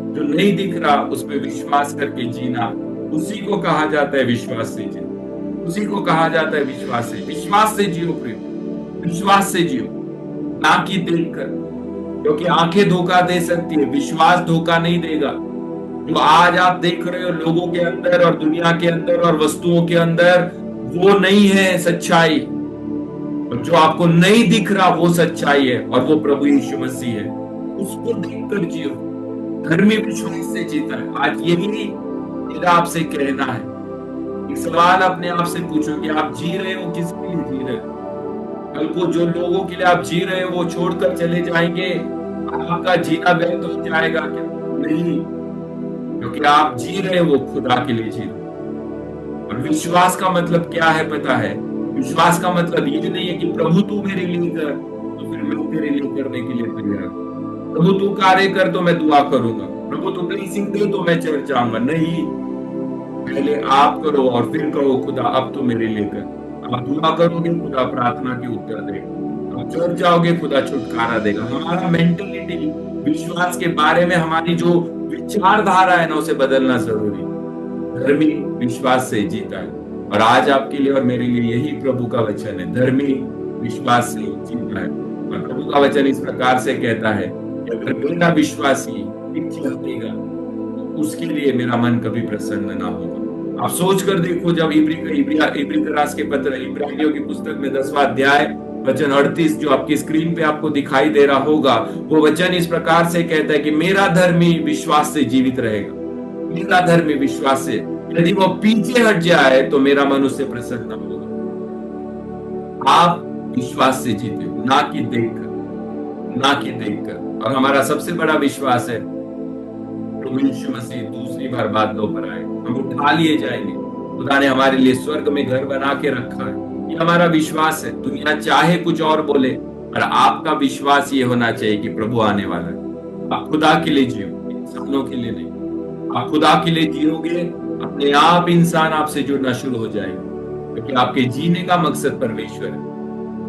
जो नहीं दिख रहा उस पर विश्वास करके जीना, उसी को कहा जाता है विश्वास से जीना। उसी को कहा जाता है विश्वास से। विश्वास से जियो प्रिय, विश्वास से जियो, ना कि देखकर, क्योंकि आंखें धोखा दे सकती है, विश्वास धोखा नहीं देगा। जो आज आप देख रहे हो लोगों के अंदर और दुनिया के अंदर और वस्तुओं के अंदर, वो नहीं है सच्चाई। और जो आपको नहीं दिख रहा वो सच्चाई है, और वो प्रभु यीशु मसीह है। उसको देखकर जियो। धर्मी विश्वास से जीता है। आज यही मेरा आपसे कहना है। एक सवाल अपने आप से पूछो कि आप जी रहे हो, किसके लिए जी रहे हो? कल को जो लोगों के लिए आप जी रहे हो वो छोड़कर चले जाएंगे, आपका जीना व्यर्थ हो जाएगा क्या? नहीं, क्योंकि आप जी रहे हो वो खुदा के लिए जी रहे हो। और विश्वास का मतलब क्या है पता है? विश्वास का मतलब ये नहीं है कि प्रभु तू मेरे लिए कर तो फिर मैं तेरे लिए करने के लिए तैयार हूं। प्रभु तू कार्य कर तो मैं दुआ करूंगा, प्रभु तू ब्लेसिंग दे तो मैं चर्च जाऊंगा। नहीं, पहले आप करो और फिर कहो खुदा अब तो मेरे लिए कर। आप दुआ करोगे, खुदा प्रार्थना के उत्तर देगा। आप चर्च जाओगे, खुदा छुटकारा देगा। हमारा मेंटेलिटी, विश्वास के बारे में हमारी जो विचारधारा है ना, उसे बदलना जरूरी है। धर्मी विश्वास से जीता है। और आज आपके लिए और मेरे लिए यही प्रभु का वचन है, धर्मी विश्वास से जीता है। और प्रभु का वचन इस प्रकार से कहता है कि अगर बिना विश्वासी इच्छा देगा उसके लिए मेरा मन कभी प्रसन्न ना होगा। आप सोच कर देखो, जब इब्री का रास के पत्र इब्रानियों की पुस्तक में 10वां अध्याय वचन 38 जो आपकी स्क्रीन पे आपको दिखाई दे रहा होगा, वो वचन इस प्रकार से कहता है कि मेरा धर्मी विश्वास से जीवित रहेगा। मेरा धर्मी विश्वास से, यदि वो पीछे हट जाए तो मेरा मन उससे प्रसन्न ना होगा। आप विश्वास से जीते हो, ना कि देखकर, ना कि देखकर। और हमारा सबसे बड़ा विश्वास है प्रभु यीशु मसीह दूसरी बार बादलों पर आए, हम उठा लिए जाएंगे। खुदा ने हमारे लिए स्वर्ग में घर बना के रखा है, ये हमारा विश्वास है। दुनिया चाहे कुछ और बोले, पर आपका विश्वास ये होना चाहिए कि प्रभु आने वाला है। आप खुदा के लिए जियो, इंसानों के लिए नहीं। आप खुदा के लिए जियोगे, अपने आप इंसान आपसे जुड़ना शुरू हो जाएगा, क्योंकि आपके जीने का मकसद परमेश्वर है।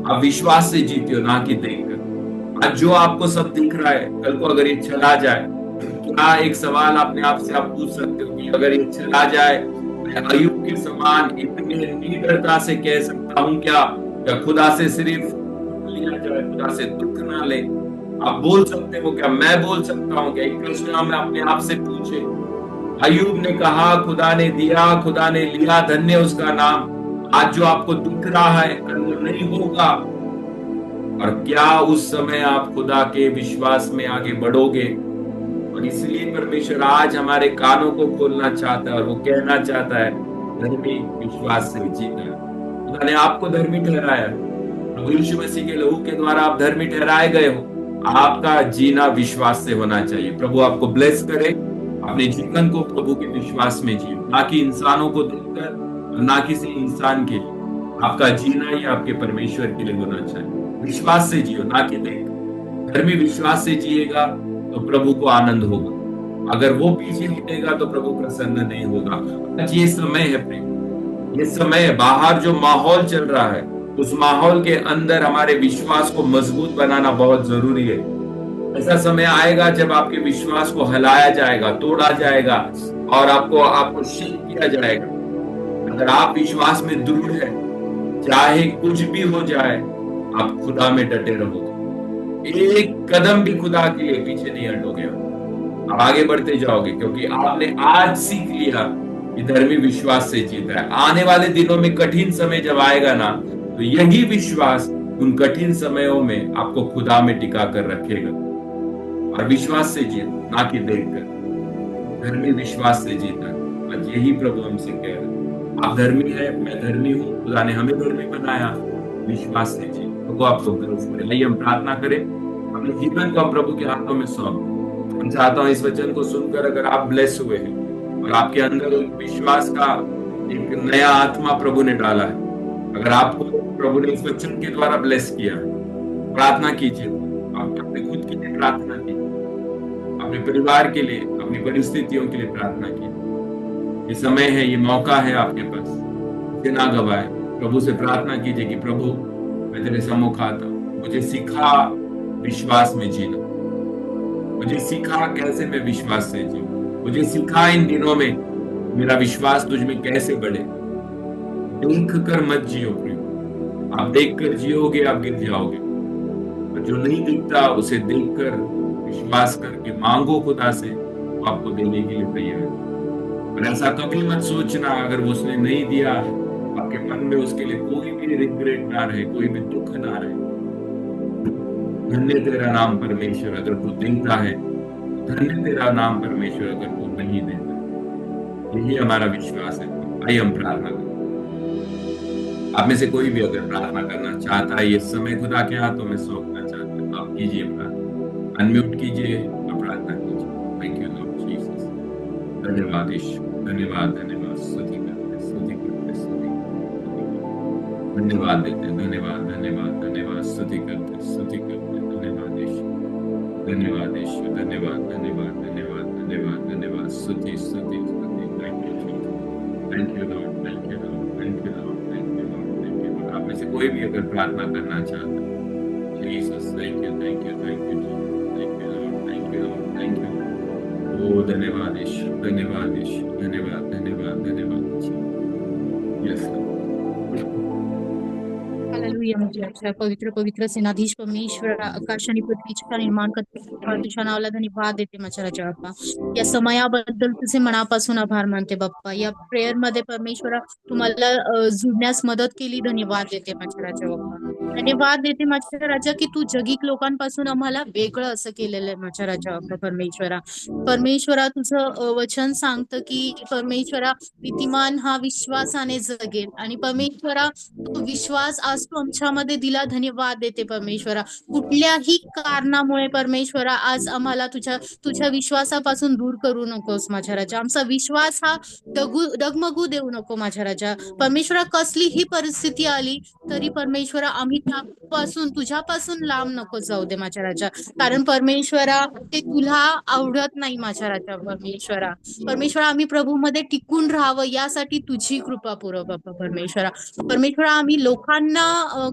आप विश्वास से जीते हो, ना कि देखकर। आज जो आपको सब दिख रहा है, कल को अगर ये चला जाए, क्या एक सवाल अपने आप से आप पूछ सकते हो कि अगर ये चला जाए, मैं अय्यूब के समान इतने निडरता से कह सकता हूं क्या खुदा से सिर्फ लिया जाए, खुदा से दुख ना ले? आप बोल सकते हो क्या? मैं बोल सकता हूँ क्या? एक प्रश्न हमें अपने आप से पूछे। अय्यूब ने कहा खुदा ने दिया, खुदा ने लिया, धन्य उसका नाम। आज जो आपको दिख रहा है कल वो नहीं होगा। और क्या उस समय आप खुदा के विश्वास में आगे बढ़ोगे? और इसलिए परमेश्वर आज हमारे कानों को खोलना चाहता है और वो कहना चाहता है, धर्मी विश्वास से जीता है। खुदा ने आपको धर्मी ठहराया, प्रभु यीशु मसीह के लहू के द्वारा आप धर्मी ठहराए गए हो। आपका जीना विश्वास से होना चाहिए। प्रभु आपको ब्लेस करे। अपने जीवन को प्रभु के विश्वास में जियो, ना कि इंसानों को देखकर, ना किसी इंसान के लिए। आपका जीना ही आपके परमेश्वर के लिए होना चाहिए। विश्वास से जियो, ना कि देख। धर्मी विश्वास से जिएगा तो प्रभु को आनंद होगा। अगर वो पीछे हटेगा तो प्रभु प्रसन्न नहीं होगा। आज ये समय है प्रेम, ये समय है। बाहर जो माहौल चल रहा है, उस माहौल के अंदर हमारे विश्वास को मजबूत बनाना बहुत जरूरी है। ऐसा समय आएगा जब आपके विश्वास को हिलाया जाएगा, तोड़ा जाएगा और आपको शेक किया जाएगा। अगर आप विश्वास में दृढ़ है, चाहे कुछ भी हो जाए, आप खुदा में डटे रहोगे। एक कदम भी खुदा के लिए पीछे नहीं हटोगे। आप आगे बढ़ते जाओगे, क्योंकि आपने आज सीख लिया कि धर्मी विश्वास से जीता है। आने वाले दिनों में कठिन समय जब आएगा ना, तो यही विश्वास उन कठिन समयों में आपको खुदा में टिका कर रखेगा। और विश्वास से जीत, ना कि देखकर। धर्मी विश्वास से जीता है। आज यही प्रभु हमसे कह रहे हैं, आप धर्मी है, मैं धर्मी हूं। खुदा ने हमें धर्मी बनाया, विश्वास से जीत। प्रभु आपको ब्लेस करे। आइए हम प्रार्थना करें, अपने जीवन को हम प्रभु के हाथों में सौंप। मैं चाहता हूं इस वचन को सुनकर अगर आप ब्लेस हुए हैं और आपके अंदर विश्वास का एक नया आत्मा प्रभु ने डाला है, अगर आपको प्रभु ने इस वचन के द्वारा ब्लेस किया, प्रार्थना कीजिए। आप अपने खुद के लिए प्रार्थना कीजिए, अपने परिवार के लिए, अपनी परिस्थितियों के लिए प्रार्थना कीजिए। ये समय है, ये मौका है आपके पास, इसे ना गवाए। प्रभु से प्रार्थना कीजिए कि प्रभु मैं तेरे सम्मुख आता हूं, मुझे सिखा विश्वास में जीना, मुझे सिखा कैसे मैं विश्वास से जीऊं, मुझे सिखा इन दिनों में मेरा विश्वास तुझ में कैसे बढ़े। देख कर मत जियो प्रियो, आप देख कर जियोगे आप गिर जाओगे। और जो नहीं दिखता उसे देखकर विश्वास करके मांगो खुदा से, वो आपको देने के लिए तैयार है। और ऐसा कभी मत सोचना अगर वो उसने नहीं दिया, आपके मन में उसके लिए कोई भी रिग्रेट ना रहे, कोई भी दुख ना रहे। धन्य तेरा नाम परमेश्वर अगर तू देता है, धन्य तेरा नाम परमेश्वर अगर तू नहीं देता। यही हमारा विश्वास है। आइए हम प्रार्थना करें। आप में से कोई भी अगर प्रार्थना करना चाहता है इस समय खुदा के हाथों में सौंपना चाहता है, आप कीजिए प्रार्थना, अनम्यूट कीजिए और प्रार्थना कीजिए। Thank you Lord Jesus. धन्यवाद यीशु, धन्यवाद धन्यवाद, स्तुति करते स्तुति करते स्तुति करते, धन्यवाद देते, धन्यवाद धन्यवाद धन्यवाद, स्तुति करते धन्यवाद यीशु, धन्यवाद यीशु, धन्यवाद धन्यवाद धन्यवाद धन्यवाद धन्यवाद, स्तुति स्तुति स्तुति। Thank you Lord, thank you Lord, thank you Lord, thank you Lord, thank you Lord. आप में से कोई भी अगर प्रार्थना करना चाहता है, Jesus thank you thank you thank you thank you Lord, thank you Lord, thank you. ओ धन्यवाद यीशु, धन्यवाद यीशु, धन्यवाद धन्यवाद धन्यवाद यस। हालेलुया। मुझे अच्छा पवित्र पवित्र सेनाधीश परमेश्वर आकाश आणि पृथ्वीचा निर्माण करता तुझ्या नावाला धन्यवाद देते माझ्या राजा बाप्पा। या समयाबद्दल तुझे मनापासून आभार मानते बाप्पा। या प्रेयर मध्ये परमेश्वरा तुम्हाला जुडण्यास मदत केली, धन्यवाद देते माझ्या राजा बाप्पा। धन्यवाद देते माझ्या राजा की तू जगिक लोकांपासून आम्हाला वेगळं असं केलेलं आहे माझ्या राजा बाप्पा। परमेश्वरा परमेश्वरा तुझं वचन सांगतं की परमेश्वरा नीतिमान हा विश्वासाने जगेल, आणि परमेश्वरा तो विश्वास आज तू आमच्यामध्ये दिला, धन्यवाद देते परमेश्वरा। कुठल्याही कारणामुळे परमेश्वरा आज आम्हाला तुझ्या विश्वासापासून दूर करू नकोस माझ्या राजा। आमचा विश्वास हा डगमगू देऊ नको माझ्या राजा। परमेश्वरा कसलीही परिस्थिती आली तरी परमेश्वरा आम्ही त्यापासून तुझ्यापासून लांब नको जाऊ दे माझ्या राजा, कारण परमेश्वरा ते तुला आवडत नाही माझ्या राजा। परमेश्वरा परमेश्वरा आम्ही प्रभूमध्ये टिकून राहावं यासाठी तुझी कृपा पुरव बाप्पा। परमेश्वरा आम्ही लोकांना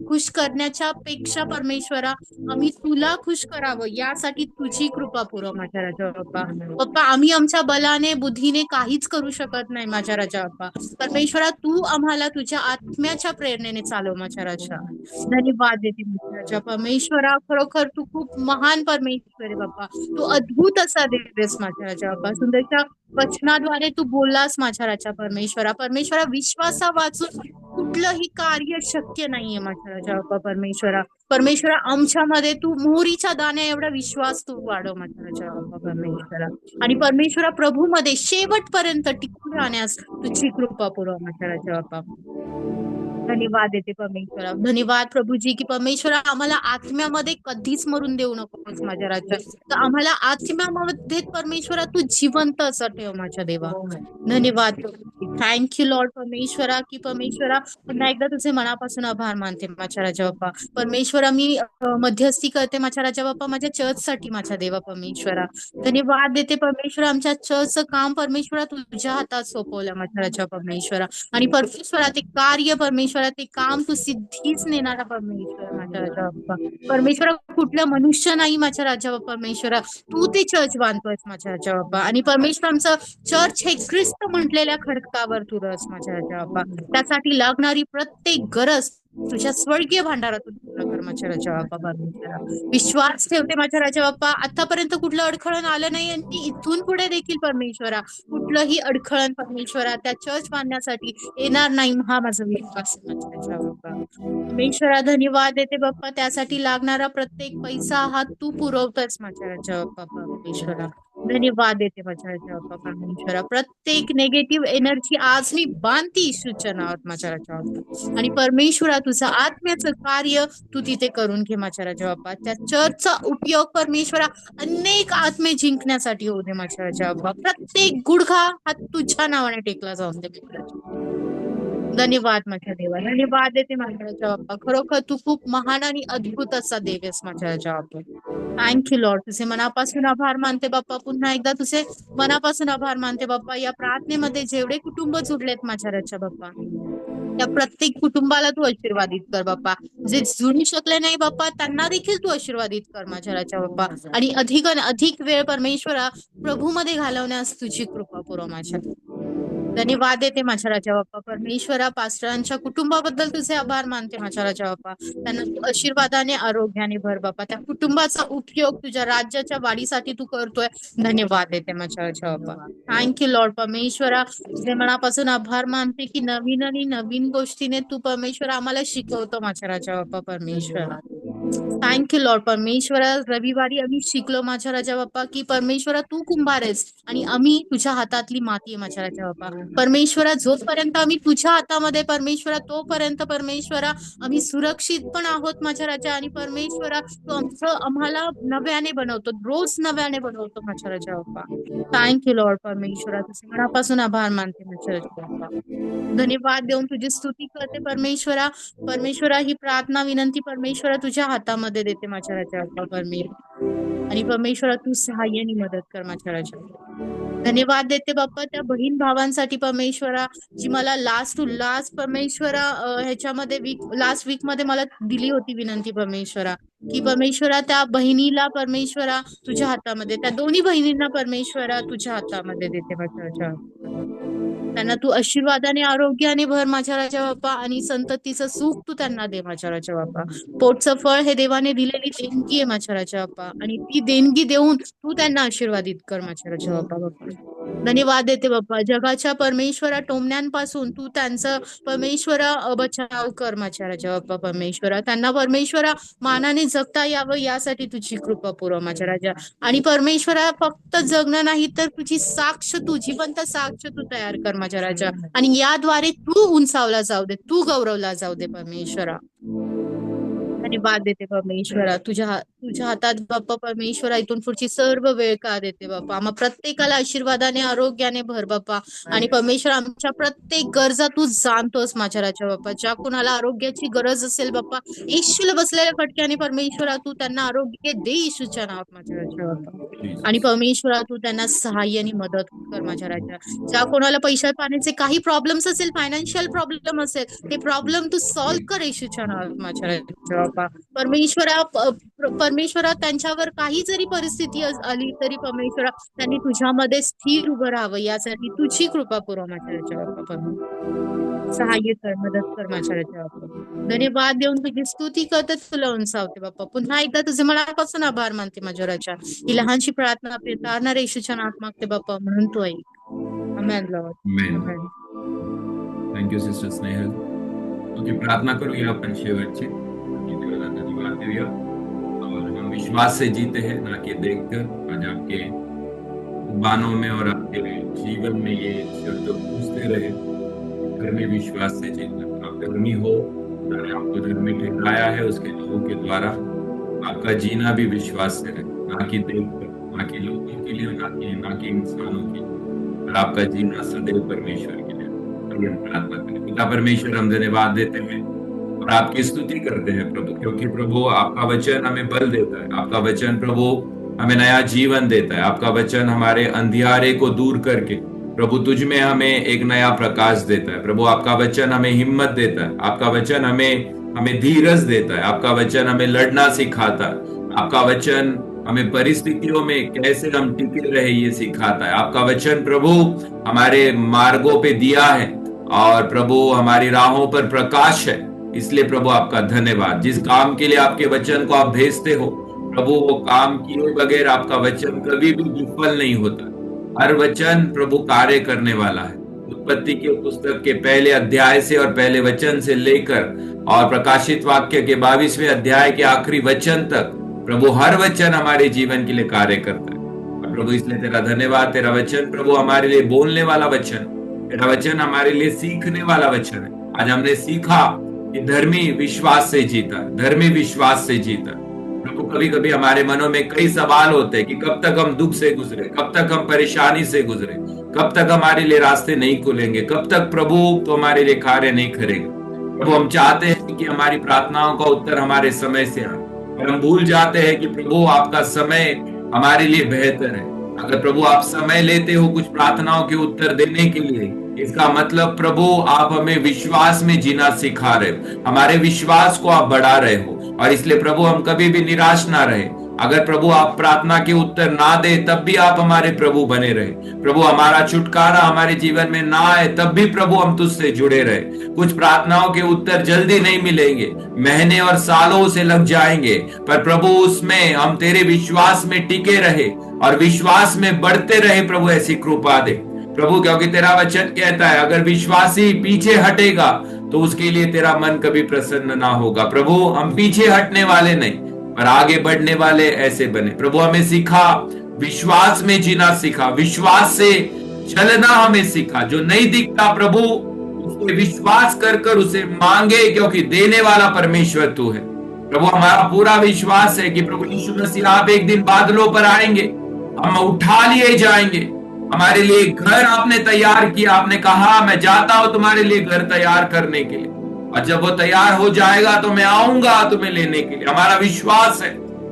खुश करण्याच्या पेक्षा परमेश्वरा आम्ही तुला खुश करावं यासाठी तुझी कृपा पुरव माझ्या राजा बाप्पा। पप्पा आम्ही आमच्या बलाने बुद्धीने काहीच करू शकत नाही माझ्या राजा बाप्पा। परमेश्वरा तू आम्हाला तुझ्या आत्म्याच्या प्रेरणेने चालव माझ्या राजा। धन्यवाद देते माझ्या राजा। परमेश्वरा खरोखर तू खूप महान परमेश्वर आहे बाप्पा। तू अद्भुत असा देवेस माझ्या राजा बाप्पा। सुंदरच्या वचनाद्वारे तू बोललास माझ्या राजा परमेश्वरा। परमेश्वरा विश्वासा वाचून कुठलंही कार्य शक्य नाहीये माझ्या राजा बाप्पा। परमेश्वरा आमच्यामध्ये तू मोहरीच्या दाण्या एवढा विश्वास तू वाढव माझ्या राजा बाप्पा। परमेश्वरा आणि परमेश्वरा प्रभूमध्ये शेवटपर्यंत टिकून राहण्यास तुझी कृपा पुरव माझ्या राजा बाप्पा। धन्यवाद देते परमेश्वरा। धन्यवाद प्रभूजी की परमेश्वरा आम्हाला आत्म्यामध्ये कधीच मरून देऊ नकोस माझ्या राजा। तर आम्हाला आत्म्यामध्ये परमेश्वरा तू जिवंत असं ठेव माझ्या देवा। धन्यवाद थँक्यू लॉर्ड परमेश्वरा की परमेश्वरा पुन्हा एकदा तुझे मनापासून आभार मानते माझ्या राजा बाप्पा। परमेश्वरा मी मध्यस्थी करते माझ्या राजा बाप्पा माझ्या चर्चसाठी माझ्या देवा परमेश्वरा। धन्यवाद देते परमेश्वरा आमच्या चर्चचं काम परमेश्वरा तुझ्या हातात सोपवलं माझ्या राजा परमेश्वरा। आणि परमेश्वरा ते कार्य परमेश्वरा ते काम तू सिद्धीच नेणारा परमेश्वर माझ्या राजा बाप्पा। परमेश्वरा कुठलं मनुष्य नाही माझ्या राजा बाप्पा। परमेश्वरा तू ते चर्च बांधतोयस माझ्या राजा बाप्पा। आणि परमेश्वर आमचं चर्च हे ख्रिस्त म्हटलेल्या खडकावर तू रस माझ्या राजा बाप्पा। त्यासाठी लागणारी प्रत्येक गरज तुझ्या स्वर्गीय भांडारातून पूर्ण कर माझ्या राजा बाप्पा। परमेश्वरा विश्वास ठेवते माझ्या राजा बाप्पा आतापर्यंत कुठलं अडखळण आलं नाही, आणि इथून पुढे देखील परमेश्वरा कुठलंही अडखळण परमेश्वरा त्या चर्च बांधण्यासाठी येणार नाही हा माझा विश्वास आहे माझ्या राजा बाप्पा। परमेश्वरा धन्यवाद देते बाप्पा त्यासाठी लागणारा प्रत्येक पैसा हा तू पुरवतोस माझ्या राजा बाप्पा। परमेश्वरा धन्यवाद देते माझ्या राजा बाप्पा। परमेश्वरा प्रत्येक नेगेटिव्ह एनर्जी आज मी बांधती येशूच्या नावात माझ्या राजा बाप्पा। आणि परमेश्वरा तुझं आत्म्याचं कार्य तू तिथे करून घे माझ्या राजा बाप्पा। त्या चर्चचा उपयोग परमेश्वरा अनेक आत्मे जिंकण्यासाठी होऊ दे माझ्या राजा बाप्पा। प्रत्येक गुडघा हा तुझ्या नावाने टेकला जाऊन दे। धन्यवाद माझ्या देवा। धन्यवाद देते माझ्या राजा बाप्पा। खरोखर तू खूप महान आणि अद्भुत असा देव आहेस माझ्या राजा बाप्पा। थँक्यू लॉर्ड तुझे मनापासून आभार मानते बाप्पा। पुन्हा एकदा तुझे मनापासून आभार मानते बाप्पा। या प्रार्थनेमध्ये जेवढे कुटुंब जुडलेत माझ्या राजा बाप्पा त्या प्रत्येक कुटुंबाला तू आशीर्वादित कर बाप्पा। जे जुळू शकले नाही बाप्पा त्यांना देखील तू आशीर्वादित कर माझ्या राजा बाप्पा। आणि अधिक वेळ परमेश्वरा प्रभूमध्ये घालवण्यास तुझी कृपा पुरव माझ्या। धन्यवाद देते माझ्या राजा बाप्पा। परमेश्वरा पास्टरांच्या कुटुंबाबद्दल तुझे आभार मानते माझ्या राजा बाप्पा। त्यांना तू आशीर्वादाने आरोग्याने भर बाप्पा। त्या कुटुंबाचा उपयोग तुझ्या राज्याच्या वाढीसाठी तू करतोय, धन्यवाद देते माझ्या राजा बाप्पा। थँक्यू लॉर्ड परमेश्वरा तुझे मनापासून आभार मानते की नवीन आणि नवीन गोष्टीने तू परमेश्वरा आम्हाला शिकवतो माझ्या राजा बाप्पा। परमेश्वरा थँक्यू लॉर्ड. परमेश्वरा, रविवारी आम्ही शिकलो माझ्या राजा बाप्पा, की परमेश्वरा तू कुंभार आहेस आणि आम्ही तुझ्या हातातली माती आहे माझ्या राजा बाप्पा. परमेश्वरा, जोपर्यंत आम्ही तुझ्या हातामध्ये परमेश्वरा, तोपर्यंत परमेश्वरा आम्ही सुरक्षित पण आहोत माझ्या राजा. आणि परमेश्वरा तू आम्हाला नव्याने बनवतो, रोज नव्याने बनवतो माझ्या राजा बाप्पा. थँक्यू लॉर्ड परमेश्वरा, तुझे मनापासून आभार मानते माझ्या राजा बाप्पा. धन्यवाद देऊन तुझी स्तुती करते परमेश्वरा. परमेश्वरा, ही प्रार्थना विनंती परमेश्वरा तुझ्या हातामध्ये देते माझ्या राजा बाप्पा आणि परमेश्वरा तू सहाय्याने मदत कर माझ्या राजा. धन्यवाद देते बाप्पा त्या बहीण भावांसाठी परमेश्वरा, जी मला लास्ट टू लास्ट परमेश्वरा ह्याच्यामध्ये लास्ट वीक मध्ये मला दिली होती विनंती परमेश्वरा, की परमेश्वरा त्या बहिणीला परमेश्वरा तुझ्या हातामध्ये, त्या दोन्ही बहिणींना परमेश्वरा तुझ्या हातामध्ये देते माझ्या राजा. त्यांना तू आशीर्वादाने आरोग्याने भर माझ्या राजा बाप्पा आणि संततीचं सुख तू त्यांना दे माझ्या राजा बाप्पा. पोटचं फळ हे देवाने दिलेली देणगी आहे माझ्या राजा बाप्पा आणि ती देणगी देऊन तू त्यांना आशीर्वादित कर माझ्या राजा बाप्पा. धन्यवाद देते बाप्पा जगाच्या परमेश्वरा टोमण्यांपासून तू त्यांचं परमेश्वरा बचाव कर माझ्या राजा बाप्पा. परमेश्वरा त्यांना परमेश्वरा मानाने जगता यावं यासाठी तुझी कृपा पुरव माझ्या राजा. आणि परमेश्वरा फक्त जगणं नाही तर तुझी साक्ष, तू जिवंत साक्ष तू तयार कर माझ्या राजा. आणि याद्वारे तू उंचावला जाऊ दे, तू गौरवला जाऊ दे परमेश्वरा. धन्यवाद देते परमेश्वरा तुझ्या हातात बाप्पा. परमेश्वरा इथून पुढची सर्व वेळ का देते बाप्पा. आम्हा प्रत्येकाला आशीर्वादाने आरोग्याने भर बाप्पा. आणि परमेश्वर आमच्या प्रत्येक गरजा तू जाणतोस माझ्या राजा बाप्पा. ज्या कुणाला आरोग्याची गरज असेल बाप्पा, येशूला बसलेल्या फटक्याने परमेश्वरा तू त्यांना आरोग्य दे येशूच्या नावात माझ्या राजा बाप्पा. आणि परमेश्वरा तू त्यांना सहाय्याने मदत कर माझ्या राजा. ज्या कोणाला पैशा पाण्याचे काही प्रॉब्लेम्स असेल, फायनान्शियल प्रॉब्लेम असेल, ते प्रॉब्लेम तू सॉल्व्ह कर येशूच्या नावात माझ्या राजा बाप्पा. परमेश्वरा त्यांच्यावर काही जरी परिस्थिती आली तरी परमेश्वरा त्यांनी तुझ्यामध्ये स्थिर उभं राहावं यासाठी तुझी कृपा पुरव माझ्या राजा बाप्पा. सहाय्य कर, मदत कर माझ्या राजा बाप्पा. धन्यवाद देऊन तुझी स्तुती करते, तुला उंचावते बाप्पा. पुन्हा एकदा तुझे मनापासून आभार मानते माझ्या राजा. ही लहानशी प्रार्थना आपल्या तारणाऱ्या येशूच्या नावात मागते बाप्पा, म्हणून तू ऐक. Amen Lord. Amen. Thank you sister Snehal. Okay, प्रार्थना करूया आपण शेवटची. देवाला धन्यवाद देऊया. और हम विश्वास से जीते हैं ना कि देखकर. आज आपके बानों में और आपके जीवन में ये शब्द पूछते रहे, धर्मी विश्वास से जीतना. आप धर्मी हो, आपको धर्मी ठहराया है उसके लोगों के द्वारा. आपका जीना भी विश्वास से रहे, ना कि देखकर, ना कि लोगों के लिए, ना कि इंसानों के लिए, और आपका जीना सदैव परमेश्वर के लिए. हम प्रार्थना करें. पिता परमेश्वर, हम धन्यवाद देते हैं और आपकी स्तुति करते हैं प्रभु, क्योंकि प्रभु आपका वचन हमें बल देता है. आपका वचन प्रभु हमें नया जीवन देता है. आपका वचन हमारे अंधियारे को दूर करके प्रभु तुझ में हमें एक नया प्रकाश देता है. प्रभु आपका वचन हमें हिम्मत देता है. आपका वचन हमें धीरज देता है. आपका वचन हमें लड़ना सिखाता है. आपका वचन हमें परिस्थितियों में कैसे हम टिके रहे ये सिखाता है. आपका वचन प्रभु हमारे मार्गों पे दिया है और प्रभु हमारी राहों पर प्रकाश है. इसलिए प्रभु आपका धन्यवाद. जिस काम के लिए आपके वचन को आप भेजते हो प्रभु, वो काम किए बगैर आपका वचन कभी भी विफल नहीं होता. हर वचन प्रभु कार्य करने वाला है. उत्पत्ति के पुस्तक के पहले अध्याय से और पहले वचन से लेकर और प्रकाशित वाक्य के 22वें अध्याय के आखिरी वचन तक प्रभु हर वचन हमारे जीवन के लिए कार्य करता है. और प्रभु इसलिए तेरा धन्यवाद. तेरा वचन प्रभु हमारे लिए बोलने वाला वचन, तेरा वचन हमारे लिए सीखने वाला वचन है. आज हमने सीखा कि धर्मी विश्वास से जीता, धर्मी विश्वास से जीता. प्रभु कभी कभी हमारे मनों में कई सवाल होते हैं कि कब तक हम दुख से गुजरे, कब तक हम परेशानी से गुजरे, कब तक हमारे लिए रास्ते नहीं खुलेंगे, कब तक प्रभु तो हमारे लिए कार्य नहीं करेगा. प्रभु हम चाहते हैं कि हमारी प्रार्थनाओं का उत्तर हमारे समय से आए, और हम भूल जाते हैं कि प्रभु आपका समय हमारे लिए बेहतर है. अगर प्रभु आप समय लेते हो कुछ प्रार्थनाओं के उत्तर देने के लिए, इसका मतलब प्रभु आप हमें विश्वास में जीना सिखा रहे हो, हमारे विश्वास को आप बढ़ा रहे हो. और इसलिए प्रभु हम कभी भी निराश ना रहे. अगर प्रभु आप प्रार्थना के उत्तर ना दे तब भी आप हमारे प्रभु बने रहे. प्रभु हमारा छुटकारा हमारे जीवन में ना आए तब भी प्रभु हम तुझसे जुड़े रहे. कुछ प्रार्थनाओं के उत्तर जल्दी नहीं मिलेंगे, महीने और सालों से लग जाएंगे, पर प्रभु उसमें हम तेरे विश्वास में टिके रहे और विश्वास में बढ़ते रहे. प्रभु ऐसी कृपा दे प्रभु, क्योंकि तेरा वचन कहता है अगर विश्वासी पीछे हटेगा तो उसके लिए तेरा मन कभी प्रसन्न ना होगा। प्रभु हम पीछे हटने वाले नहीं पर आगे बढ़ने वाले ऐसे बने। प्रभु हमें सिखा, विश्वास में जीना सिखा, विश्वास से चलना हमें सिखा। जो नहीं दिखता प्रभु उसके विश्वास कर कर उसे मांगे, क्योंकि देने वाला परमेश्वर तू है। प्रभु हमारा पूरा विश्वास है कि प्रभु यीशु मसीह आप एक दिन बादलों पर आएंगे, हम उठा लिए जाएंगे। हमारे लिए घर आपने तैयार किया, आपने कहा मैं जाता हूं तुम्हारे लिए घर तैयार करने के लिए, और जब वो तैयार हो जाएगा तो मैं आऊंगा तुम्हें लेने के लिए। हमारा विश्वास है।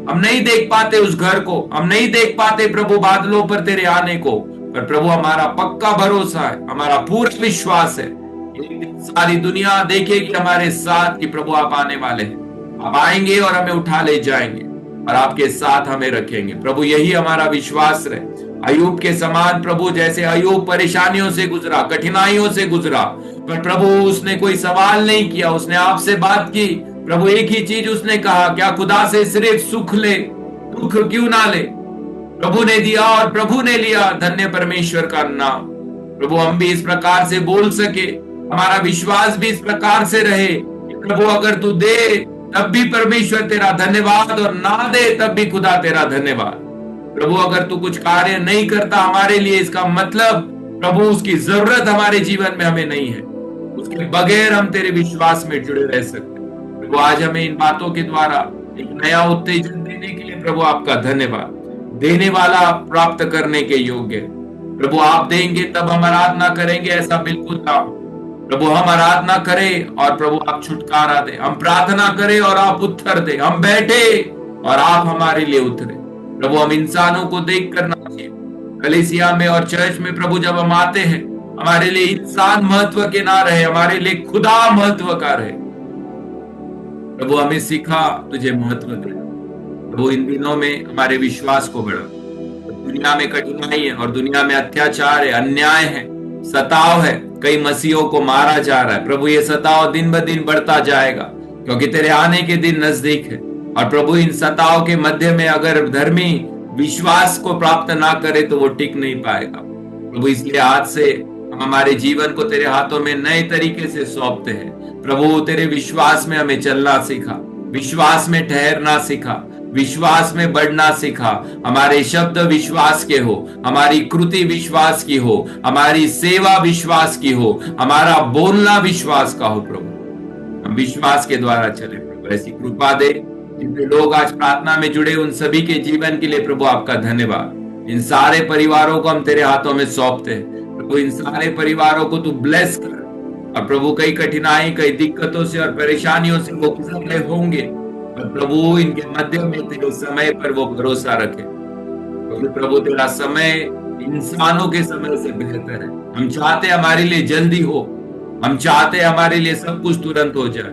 हम नहीं देख पाते उस घर को, हम नहीं देख पाते प्रभु बादलों पर तेरे आने को, पर प्रभु हमारा पक्का भरोसा है, हमारा पूरा विश्वास है। एक दिन सारी दुनिया देखेगी हमारे साथ कि प्रभु आप आने वाले हैं, आप आएंगे और हमें उठा ले जाएंगे और आपके साथ हमें रखेंगे। प्रभु यही हमारा विश्वास रहे। अयूब के समान प्रभु, जैसे अयूब परेशानियों से गुजरा, कठिनाइयों से गुजरा, पर प्रभु उसने कोई सवाल नहीं किया, उसने आपसे बात की। प्रभु एक ही चीज उसने कहा, क्या खुदा से सिर्फ सुख ले, दुख क्यों ना ले। प्रभु ने दिया और प्रभु ने लिया, धन्य परमेश्वर का नाम। प्रभु हम भी इस प्रकार से बोल सके, हमारा विश्वास भी इस प्रकार से रहे। प्रभु अगर तू दे तब भी परमेश्वर तेरा धन्यवाद, और ना दे तब भी खुदा तेरा धन्यवाद। प्रभु अगर तू कुछ कार्य नहीं करता हमारे लिए, इसका मतलब प्रभु उसकी जरूरत हमारे जीवन में हमें नहीं है, उसके बगैर हम तेरे विश्वास में जुड़े रह सकते। प्रभु आज हमें इन बातों के द्वारा एक नया उत्तेजन देने के लिए प्रभु आपका धन्यवाद। देने वाला प्राप्त करने के योग्य। प्रभु आप देंगे तब हम आराधना करेंगे, ऐसा बिल्कुल ना। प्रभु हम आराधना करें और प्रभु आप छुटकारा दे, हम प्रार्थना करें और आप उत्तर दे, हम बैठे और आप हमारे लिए उतरे। प्रभु हम इंसानों को देख कर ना चाहिए, कलीसिया में और चर्च में प्रभु जब हम आते हैं, हमारे लिए इंसान महत्व के ना रहे, हमारे लिए खुदा महत्व का रहे। प्रभु हमें सिखा तुझे महत्व दे। प्रभु इन दिनों में हमारे विश्वास को बढ़ा। दुनिया में कठिनाई है और दुनिया में अत्याचार है, अन्याय है, सताव है, कई मसीहों को मारा जा रहा है। प्रभु ये सताव दिन ब दिन बढ़ता जाएगा, क्योंकि तेरे आने के दिन नजदीक है। और प्रभु इन सताव के मध्य में अगर धर्मी विश्वास को प्राप्त ना करे तो वो टिक नहीं पाएगा। प्रभु इसलिए आज से हम हमारे जीवन को तेरे हाथों में नए तरीके से सौंपते हैं। प्रभु तेरे विश्वास में हमें चलना सिखा, विश्वास में ठहरना सिखा, विश्वास में बढ़ना सिखा। हमारे शब्द विश्वास के हो, हमारी कृति विश्वास की हो, हमारी सेवा विश्वास की हो, हमारा बोलना विश्वास का हो। प्रभु हम विश्वास के द्वारा चले। प्रभु ऐसी कृपा दे। जितने लोग आज प्रार्थना में जुड़े उन सभी के जीवन के लिए प्रभु आपका धन्यवाद। इन सारे परिवारों को हम तेरे हाथों में सौंपते हैं। प्रभु इन सारे परिवारों को तू ब्लेस कर, और प्रभु कई कठिनाई, कई दिक्कतों से और परेशानियों से वो गुजर रहे होंगे, और प्रभु इनके मध्य में तेरे समय पर वो भरोसा रखे, क्योंकि प्रभु तेरा समय इंसानों के समय से बेहतर है। हम चाहते हमारे लिए जल्दी हो, हम चाहते हमारे लिए सब कुछ तुरंत हो जाए।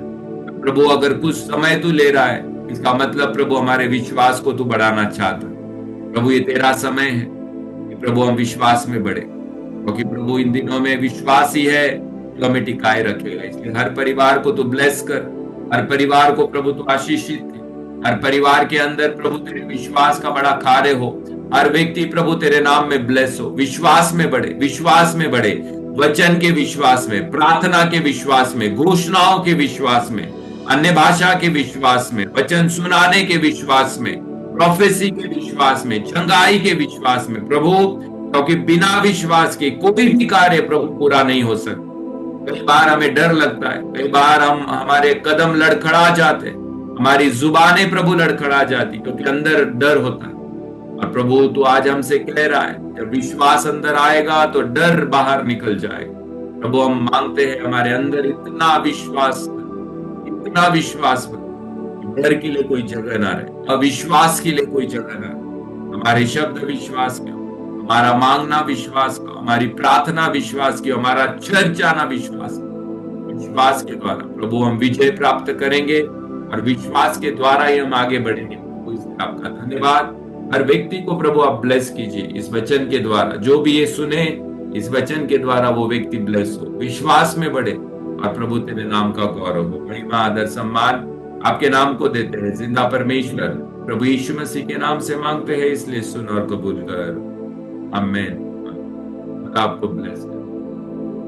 प्रभु अगर कुछ समय तू ले रहा है, इसका मतलब प्रभु हमारे विश्वास को तू बढ़ाना चाहता है। प्रभु ये तेरा समय है कि प्रभु हम विश्वास में बढ़े, क्योंकि प्रभु इन दिनों में विश्वास ही है जो हमें टिकाए रखेगा। इसलिए हर परिवार को तू ब्लेस कर, हर परिवार को प्रभु तू आशीषित दे। हर परिवार के अंदर प्रभु तेरे विश्वास का बड़ा कार्य हो। हर व्यक्ति प्रभु तेरे नाम में ब्लेस हो, विश्वास में बढ़े, विश्वास में बढ़े, वचन के विश्वास में, प्रार्थना के विश्वास में, घोषणाओं के विश्वास में, अन्य भाषा के विश्वास में, वचन सुनाने के विश्वास में, प्रोफेसी के विश्वास में, चंगाई के विश्वास में। प्रभु क्योंकि बिना विश्वास के कोई भी कार्य प्रभु पूरा नहीं हो सकता। कई बार हमें डर लगता है, कई बार हमारे कदम लड़खड़ा जाते, हमारी जुबानें प्रभु लड़खड़ा जाती, क्योंकि अंदर डर होता है। और प्रभु तू आज हमसे कह रहा है, जब विश्वास अंदर आएगा तो डर बाहर निकल जाएगा। प्रभु हम मांगते हैं हमारे अंदर इतना विश्वास, इतना विश्वास, डर के लिए कोई जगह ना रहे, अविश्वास के लिए कोई जगह ना रहे। हमारे शब्द विश्वास के, हमारा मांगना विश्वास का, हमारी प्रार्थना विश्वास की, हमारा चर्च जाना विश्वास, विश्वास के द्वारा प्रभु हम विजय प्राप्त करेंगे, और विश्वास के द्वारा ही हम आगे बढ़ेंगे। इसलिए आपका धन्यवाद। हर व्यक्ति को प्रभु आप ब्लेस कीजिए इस वचन के द्वारा, जो भी ये सुने इस वचन के द्वारा वो व्यक्ति ब्लेस हो, विश्वास में बढ़े, और प्रभु तेरे नाम का गौरव हो। महिमा आदर सम्मान आपके नाम को देते हैं, जिंदा परमेश्वर प्रभु यीशु मसीह के नाम से मांगते हैं, इसलिए सुन और कबूल कर। आमीन। आपको ब्लेस कर।